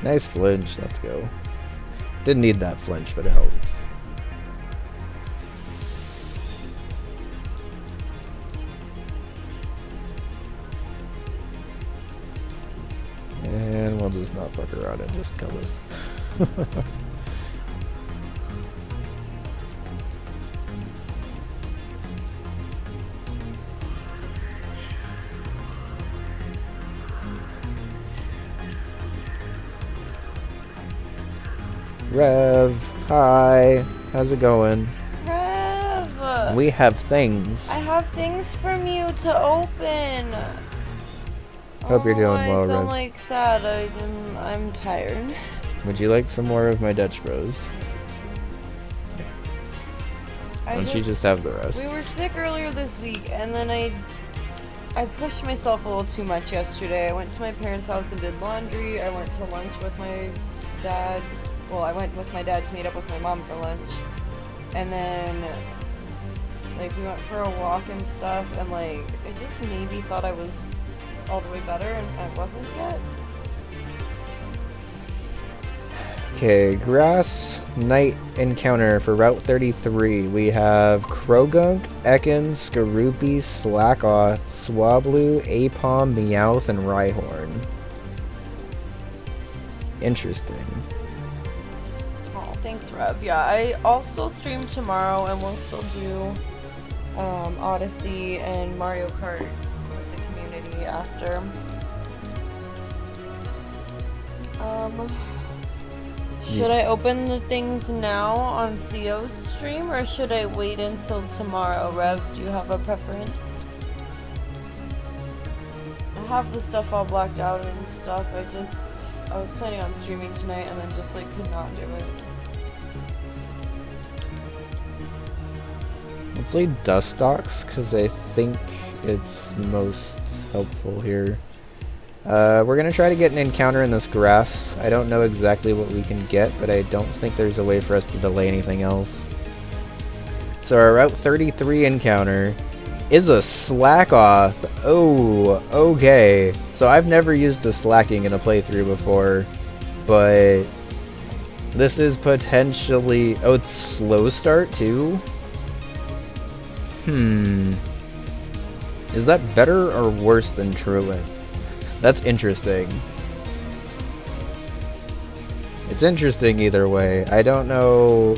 Nice flinch, let's go. Didn't need that flinch, but it helps. And we'll just not fuck around and just kill this. Rev, hi, how's it going? Rev! We have things. I have things from you to open. Hope you're doing well, I sound Rev. like sad. I'm tired. Would you like some more of my Dutch Bros? Why don't you just have the rest? We were sick earlier this week, and then I pushed myself a little too much yesterday. I went to my parents' house and did laundry. I went to lunch with my dad. Well, I went with my dad to meet up with my mom for lunch. And then, like, we went for a walk and stuff, and, like, I just maybe thought I was all the way better, and I wasn't yet. Okay, Grass Night Encounter for Route 33. We have Krogunk, Ekans, Skorupi, Slackoth, Swablu, Apom, Meowth, and Rhyhorn. Interesting. Oh, thanks, Rev. Yeah, I'll still stream tomorrow, and we'll still do Odyssey and Mario Kart with the community after. Should I open the things now on Theo's stream, or should I wait until tomorrow? Rev, do you have a preference? I have the stuff all blacked out and stuff. I was planning on streaming tonight and then just like could not do it. Let's lead Dustox, because I think it's most helpful here. We're gonna try to get an encounter in this grass. I don't know exactly what we can get, but I don't think there's a way for us to delay anything else. So our Route 33 encounter is a slack off. Oh, okay. So I've never used the slacking in a playthrough before, but this is potentially... Oh, it's slow start too? Is that better or worse than Truant? That's interesting. It's interesting either way. I don't know.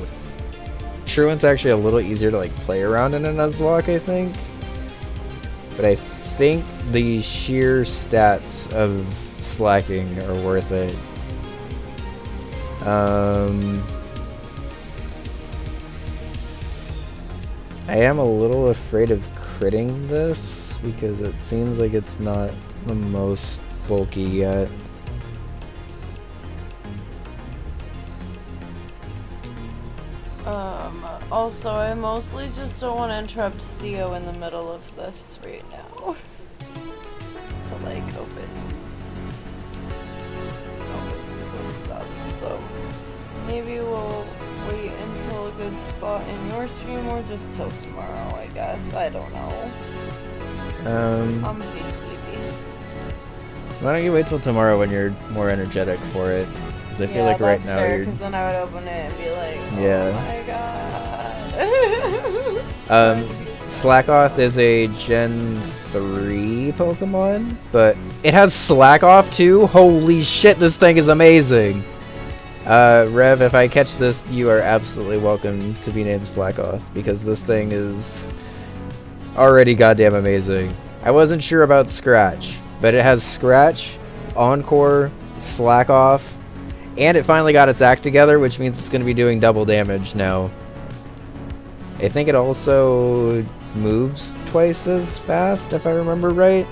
Truant's actually a little easier to like play around in a Nuzlocke, I think. But I think the sheer stats of slacking are worth it. I am a little afraid of critting this because it seems like it's not the most bulky yet. Also, I mostly just don't want to interrupt CO in the middle of this right now. To like open this stuff. So maybe we'll wait until a good spot in your stream or just till tomorrow, I guess. I don't know. I'm pretty sleepy. Why don't you wait till tomorrow when you're more energetic for it? Because I feel like right now fair, you're... because then I would open it and be like, oh yeah. my god. Slackoth is a Gen 3 Pokemon, but it has Slackoth too? Holy shit, this thing is amazing! Rev, if I catch this, you are absolutely welcome to be named Slackoth, because this thing is already goddamn amazing. I wasn't sure about Scratch, but it has Scratch, Encore, Slackoth, and it finally got its act together, which means it's going to be doing double damage now. I think it also moves twice as fast, if I remember right.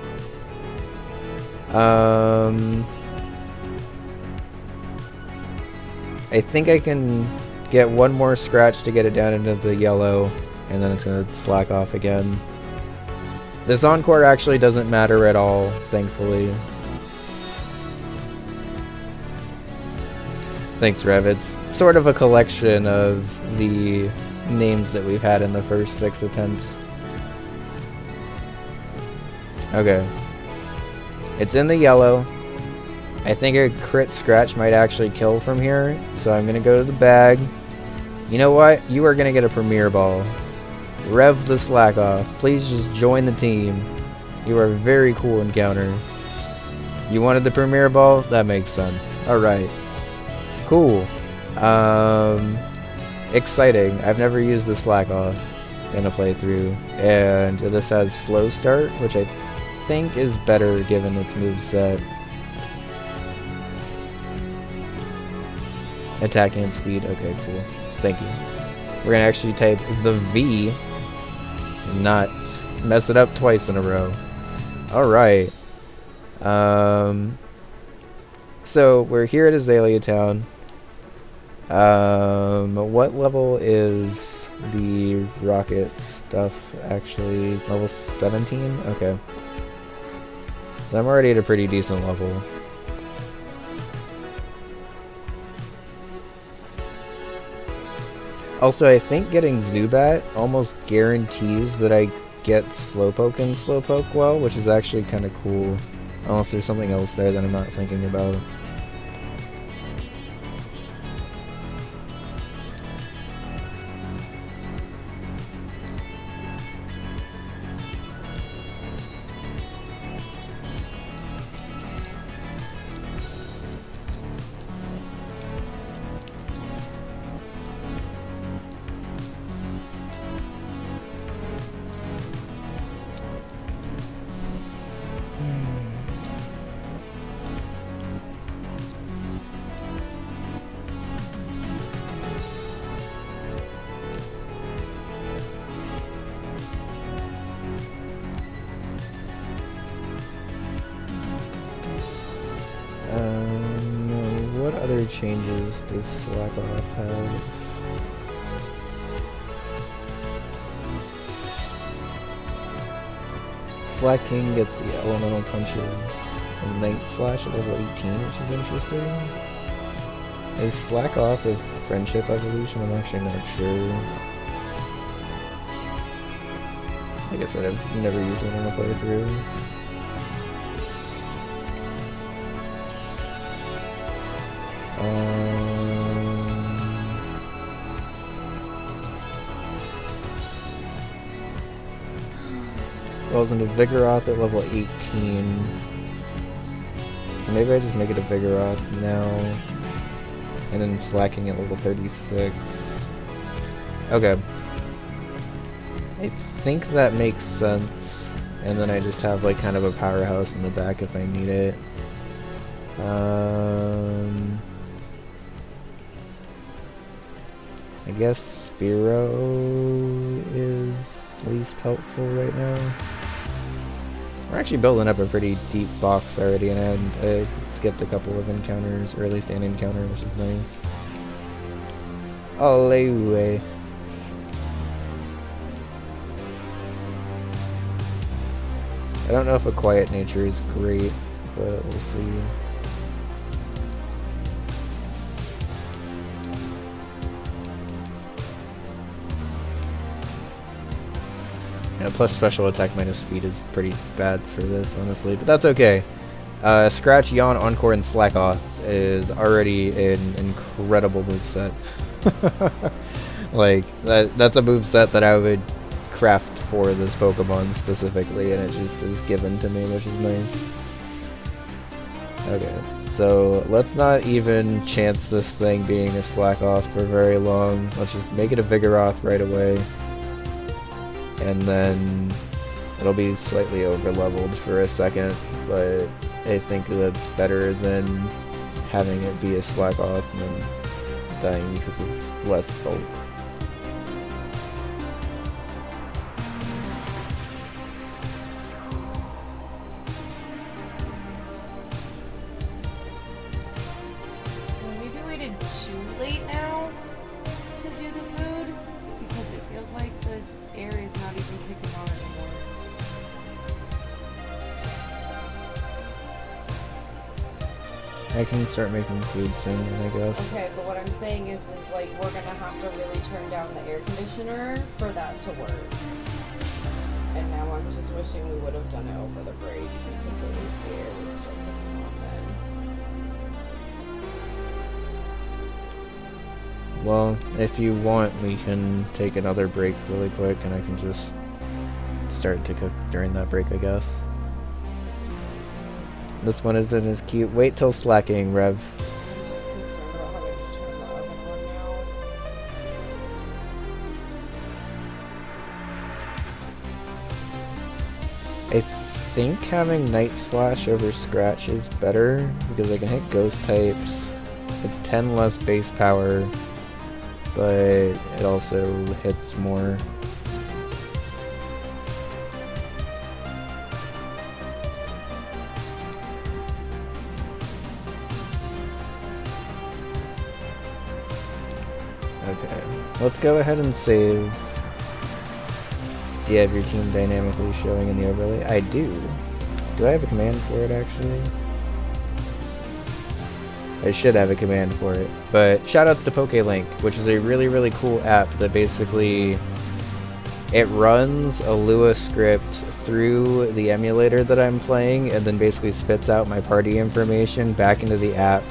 I think I can get one more scratch to get it down into the yellow, and then it's going to slack off again. This Encore actually doesn't matter at all, thankfully. Thanks, Rev. It's sort of a collection of the names that we've had in the first 6 attempts. Okay. It's in the yellow. I think a crit scratch might actually kill from here, so I'm gonna go to the bag. You know what? You are gonna get a Premier Ball. Rev the Slackoth. Please just join the team. You are a very cool encounter. You wanted the Premier Ball? That makes sense. Alright. Cool. Exciting. I've never used the Slackoth in a playthrough, and this has slow start, which I think is better given its moveset. Attack and speed. Okay, cool. Thank you. We're gonna actually type the V and not mess it up twice in a row. Alright. So we're here at Azalea Town. What level is the rocket stuff actually? Level 17? Okay. So I'm already at a pretty decent level. Also, I think getting Zubat almost guarantees that I get Slowpoke and Slowpoke well, which is actually kind of cool. Unless there's something else there that I'm not thinking about. What other changes does Slackoth have? Slacking gets the elemental punches, and Night Slash at level 18, which is interesting. Is Slack Off a friendship evolution? I'm actually not sure. Like I said, I've never used one on a playthrough. Rolls into Vigoroth at level 18. So maybe I just make it a Vigoroth now. And then Slacking at level 36. Okay. I think that makes sense. And then I just have like kind of a powerhouse in the back if I need it. I guess Spearow is least helpful right now. We're actually building up a pretty deep box already, and I skipped a couple of encounters, or at least an encounter, which is nice. Alleyway. I don't know if a quiet nature is great, but we'll see. Yeah, plus special attack minus speed is pretty bad for this, honestly, but that's okay. Scratch, Yawn, Encore, and Slack Off is already an incredible moveset. Like, that's a moveset that I would craft for this Pokemon specifically, and it just is given to me, which is nice. Okay, so let's not even chance this thing being a Slack Off for very long. Let's just make it a Vigoroth right away. And then it'll be slightly over leveled for a second, but I think that's better than having it be a Slack Off and then dying because of less bulk. So maybe we waited too late now to do the food, because it feels like the air is not even kicking on anymore. I can start making food soon, I guess. Okay, but what I'm saying is like we're gonna have to really turn down the air conditioner for that to work. And now I'm just wishing we would have done it over the break, because at least the air was still kicking on then. Well, if you want, we can take another break really quick, and I can just start to cook during that break, I guess. This one isn't as cute. Wait till Slacking, Rev. I'm just concerned about having to turn the oven on now. I think having Night Slash over Scratch is better, because I can hit Ghost types. It's 10 less base power, but it also hits more. Okay, let's go ahead and save. Do you have your team dynamically showing in the overlay? I do. Do I have a command for it, actually? I should have a command for it. But shoutouts to PokeLink, which is a really, really cool app that basically it runs a Lua script through the emulator that I'm playing, and then basically spits out my party information back into the app,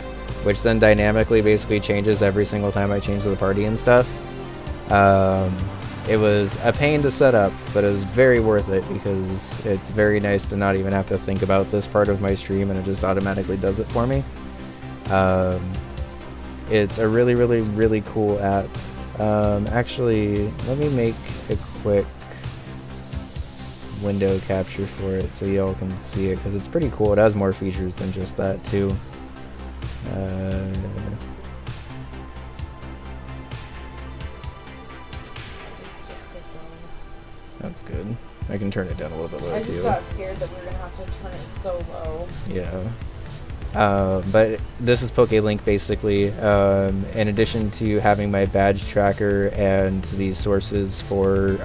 which then dynamically basically changes every single time I change the party and stuff. It was a pain to set up, but it was very worth it, because it's very nice to not even have to think about this part of my stream, and it just automatically does it for me. It's a really, really, really cool app. Actually, let me make a quick window capture for it so y'all can see it, because it's pretty cool. It has more features than just that, too. That's good. I can turn it down a little bit lower, too. I just got scared that we were gonna have to turn it so low. Yeah. But this is PokeLink, basically. In addition to having my badge tracker and the sources for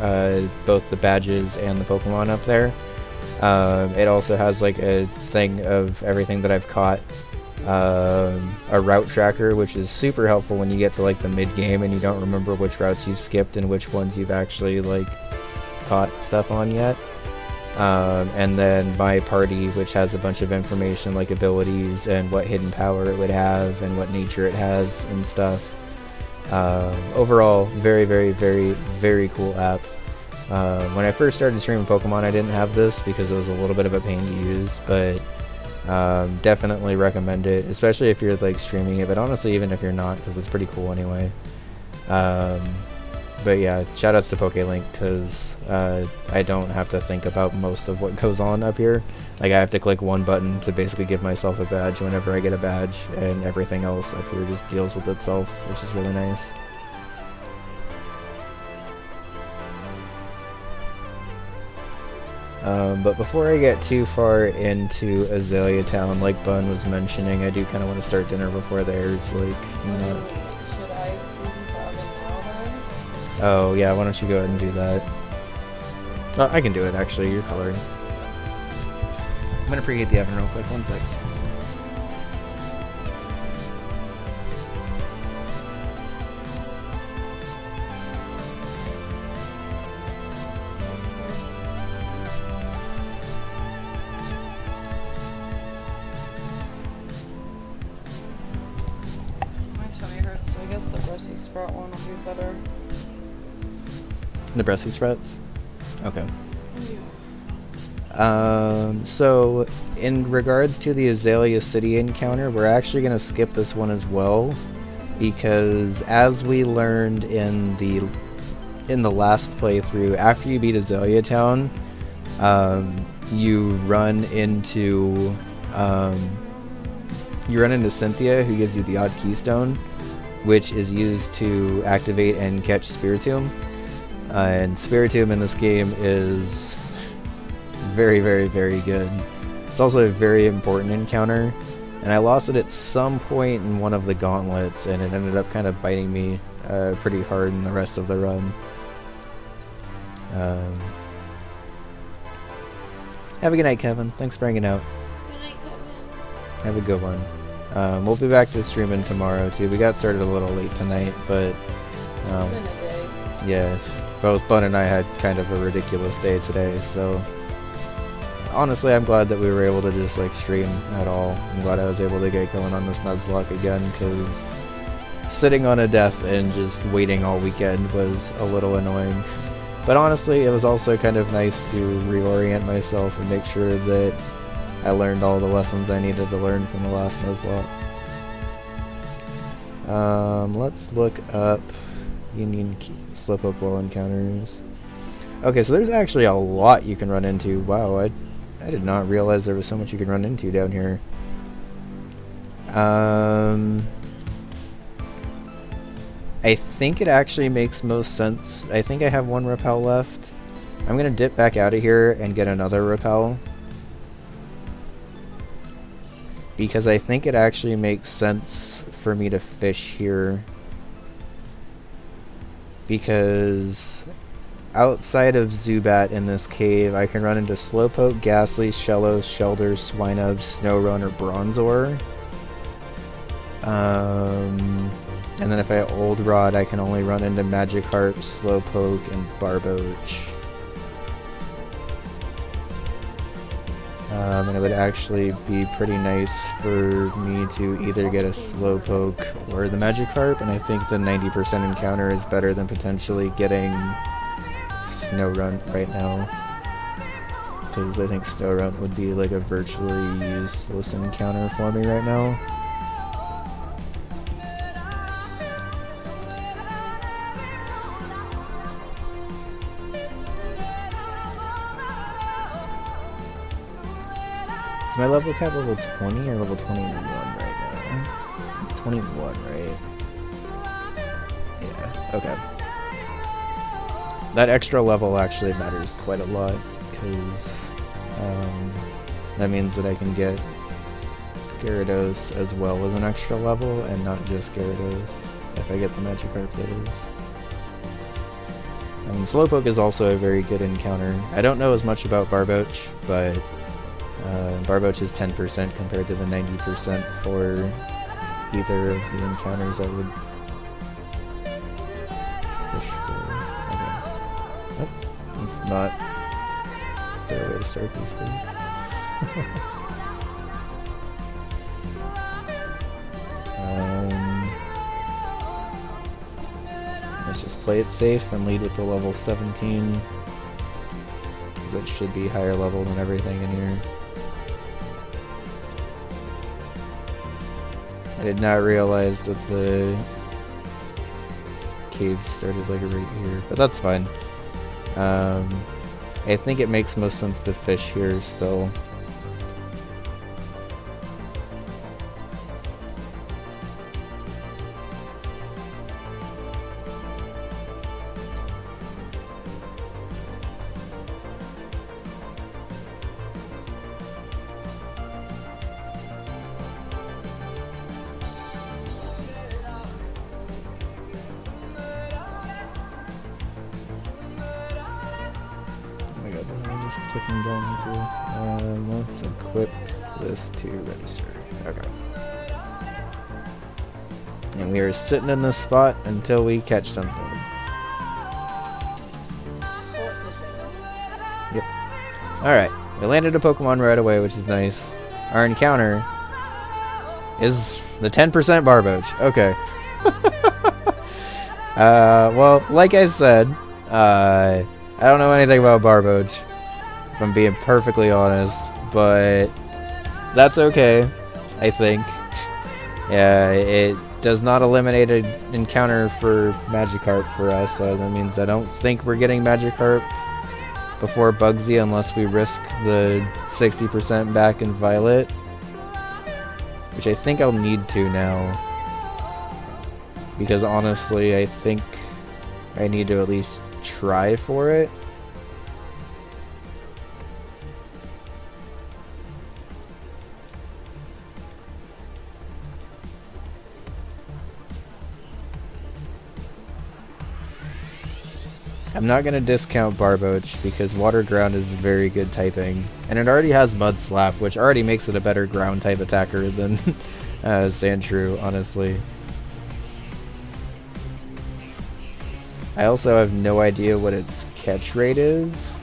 both the badges and the Pokemon up there, It also has like a thing of everything that I've caught. A route tracker, which is super helpful when you get to like the mid game and you don't remember which routes you've skipped and which ones you've actually like caught stuff on yet. And then my party, which has a bunch of information like abilities and what hidden power it would have and what nature it has and stuff. Overall, very, very, very, very cool app. When I first started streaming Pokemon, I didn't have this because it was a little bit of a pain to use, but definitely recommend it, especially if you're like streaming it, but honestly even if you're not, because it's pretty cool anyway. But yeah, shoutouts to PokeLink, because I don't have to think about most of what goes on up here. Like I have to click one button to basically give myself a badge whenever I get a badge, and everything else up here just deals with itself, which is really nice. But before I get too far into Azalea Town, like Bun was mentioning, I do kind of want to start dinner before there's like, you know... Should I preheat the oven now then? Oh yeah, why don't you go ahead and do that? Oh, I can do it actually, you're coloring. I'm gonna preheat the oven real quick, one sec. So I guess the Brussels sprout one will be better. The Brussels sprouts? Okay. So in regards to the Azalea City encounter, we're actually going to skip this one as well, because as we learned in the last playthrough, after you beat Azalea Town, you run into Cynthia, who gives you the odd keystone, which is used to activate and catch Spiritomb. And Spiritomb in this game is very, very, very good. It's also a very important encounter, and I lost it at some point in one of the gauntlets, and it ended up kind of biting me pretty hard in the rest of the run. Have a good night, Kevin. Thanks for hanging out. Good night, Kevin. Have a good one. We'll be back to streaming tomorrow too. We got started a little late tonight, but It's been a day. yeah, both Bun and I had kind of a ridiculous day today, so honestly I'm glad that we were able to just like stream at all. I'm glad I was able to get going on this Nuzlocke again, because sitting on a death and just waiting all weekend was a little annoying. But honestly, it was also kind of nice to reorient myself and make sure that I learned all the lessons I needed to learn from the last Nuzlocke. Let's look up Union Slowpoke Wall encounters. Okay, so there's actually a lot you can run into. Wow, I did not realize there was so much you can run into down here. I think it actually makes most sense. I think I have one repel left. I'm gonna dip back out of here and get another repel, because I think it actually makes sense for me to fish here, because outside of Zubat in this cave, I can run into Slowpoke, Ghastly, Shellos, Shelder, Swinub, Snorunt, or Bronzor. And then if I Old Rod, I can only run into Magikarp, Slowpoke, and Barboach. And it would actually be pretty nice for me to either get a Slowpoke or the Magikarp, and I think the 90% encounter is better than potentially getting Snorunt right now, because I think Snorunt would be like a virtually useless encounter for me right now. Is my level cap level 20 or level 21 right now? It's 21, right? Yeah, okay. That extra level actually matters quite a lot, because that means that I can get Gyarados as well as an extra level, and not just Gyarados, if I get the Magikarp, that is. I mean, Slowpoke is also a very good encounter. I don't know as much about Barboach, but Barboach is 10% compared to the 90% for either of the encounters I would fish for. Okay. Oh, it's not the way to start these things. Let's just play it safe and lead with the level 17. Because it should be higher level than everything in here. I did not realize that the cave started like right here, but that's fine. I think it makes most sense to fish here still. Clicking down into let's equip this to register. Okay. And we are sitting in this spot until we catch something. Yep. Alright. We landed a Pokemon right away, which is nice. Our encounter is the 10% Barboach. Okay. Well, like I said, I don't know anything about Barboach, if I'm being perfectly honest, but that's okay, I think. Yeah, it does not eliminate an encounter for Magikarp for us, so that means I don't think we're getting Magikarp before Bugsy unless we risk the 60% back in Violet, which I think I'll need to now, because honestly I think I need to at least try for it. I'm not going to discount Barboach because Water Ground is very good typing. And it already has Mud Slap, which already makes it a better ground type attacker than Sandshrew, honestly. I also have no idea what its catch rate is.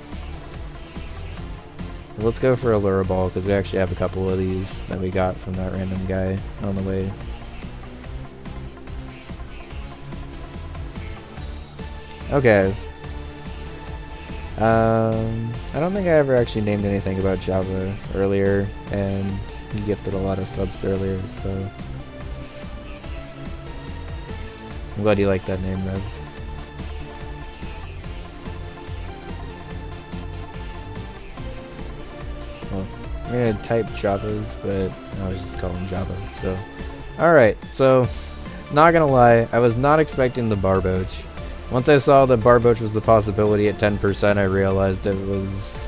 Let's go for a Lure Ball because we actually have a couple of these that we got from that random guy on the way. Okay. I don't think I ever actually named anything about Java earlier, and he gifted a lot of subs earlier, so I'm glad you like that name, Rev. Well, I'm gonna type Javas, but I was just calling Java, so. Alright, so, not gonna lie, I was not expecting the Barboach. Once I saw that Barboach was a possibility at 10%, I realized it was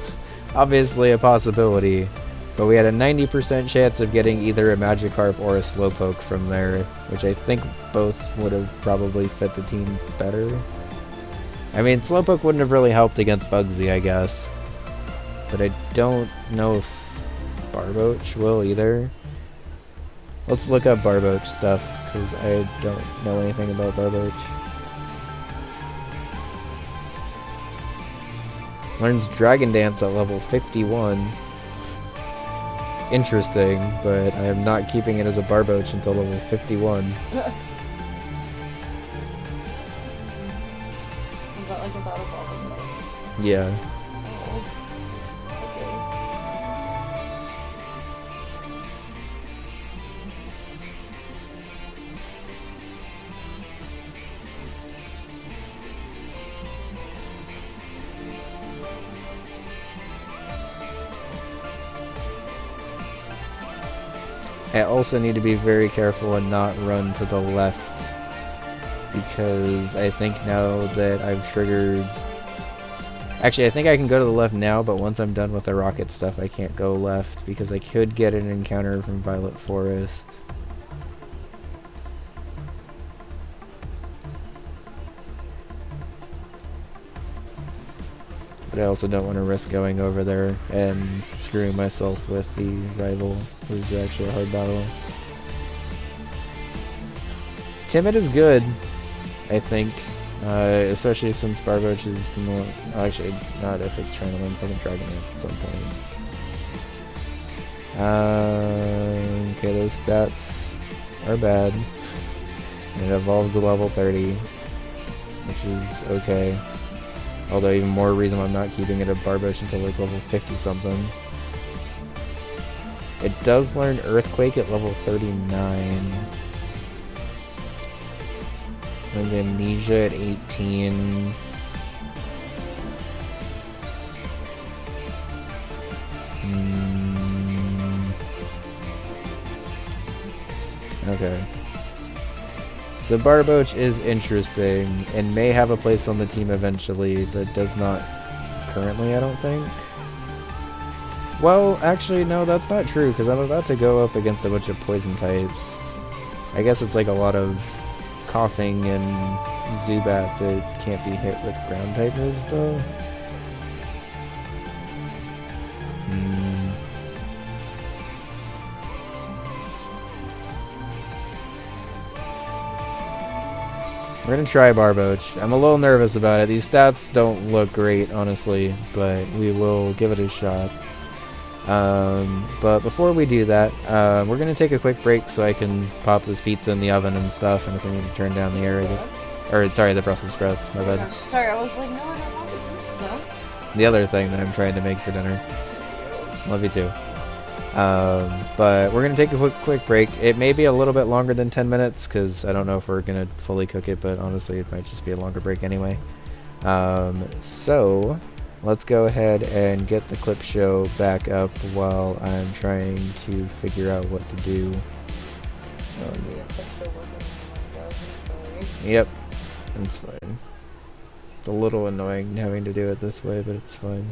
obviously a possibility, but we had a 90% chance of getting either a Magikarp or a Slowpoke from there, which I think both would have probably fit the team better. I mean, Slowpoke wouldn't have really helped against Bugsy, I guess, but I don't know if Barboach will either. Let's look up Barboach stuff, because I don't know anything about Barboach. Learns Dragon Dance at level 51. Interesting, but I am not keeping it as a Barboach until level 51. Is that like without its all? Yeah. I also need to be very careful and not run to the left, because I think now that I've triggered... Actually, I think I can go to the left now, but once I'm done with the rocket stuff, I can't go left, because I could get an encounter from Violet Forest. But I also don't want to risk going over there and screwing myself with the rival, who's actually a hard battle. Timid is good, I think. Especially since Barboach is actually not if it's trying to learn fucking Dragon Dance at some point. Okay, those stats are bad. And it evolves to level 30, which is okay. Although even more reason why I'm not keeping it a Barboach until like level 50 something. It does learn Earthquake at level 39. Learns Amnesia at 18. Okay. So Barboach is interesting and may have a place on the team eventually, but does not currently, I don't think. Well, actually, no, that's not true, because I'm about to go up against a bunch of poison types. I guess it's like a lot of coughing and Zubat that can't be hit with ground type moves, though. We're gonna try Barboach. I'm a little nervous about it. These stats don't look great, honestly, but we will give it a shot. But before we do that, we're gonna take a quick break so I can pop this pizza in the oven and stuff, and if I need to turn down the air, or sorry, the Brussels sprouts. My bad. Gosh, sorry, I was like, no, I don't want the pizza. The other thing that I'm trying to make for dinner. Love you too. But we're gonna take a quick break. It may be a little bit longer than 10 minutes because I don't know if we're gonna fully cook it, but honestly, it might just be a longer break anyway. So let's go ahead and get the clip show back up while I'm trying to figure out what to do. Yep, it's fine. It's a little annoying having to do it this way, but it's fine.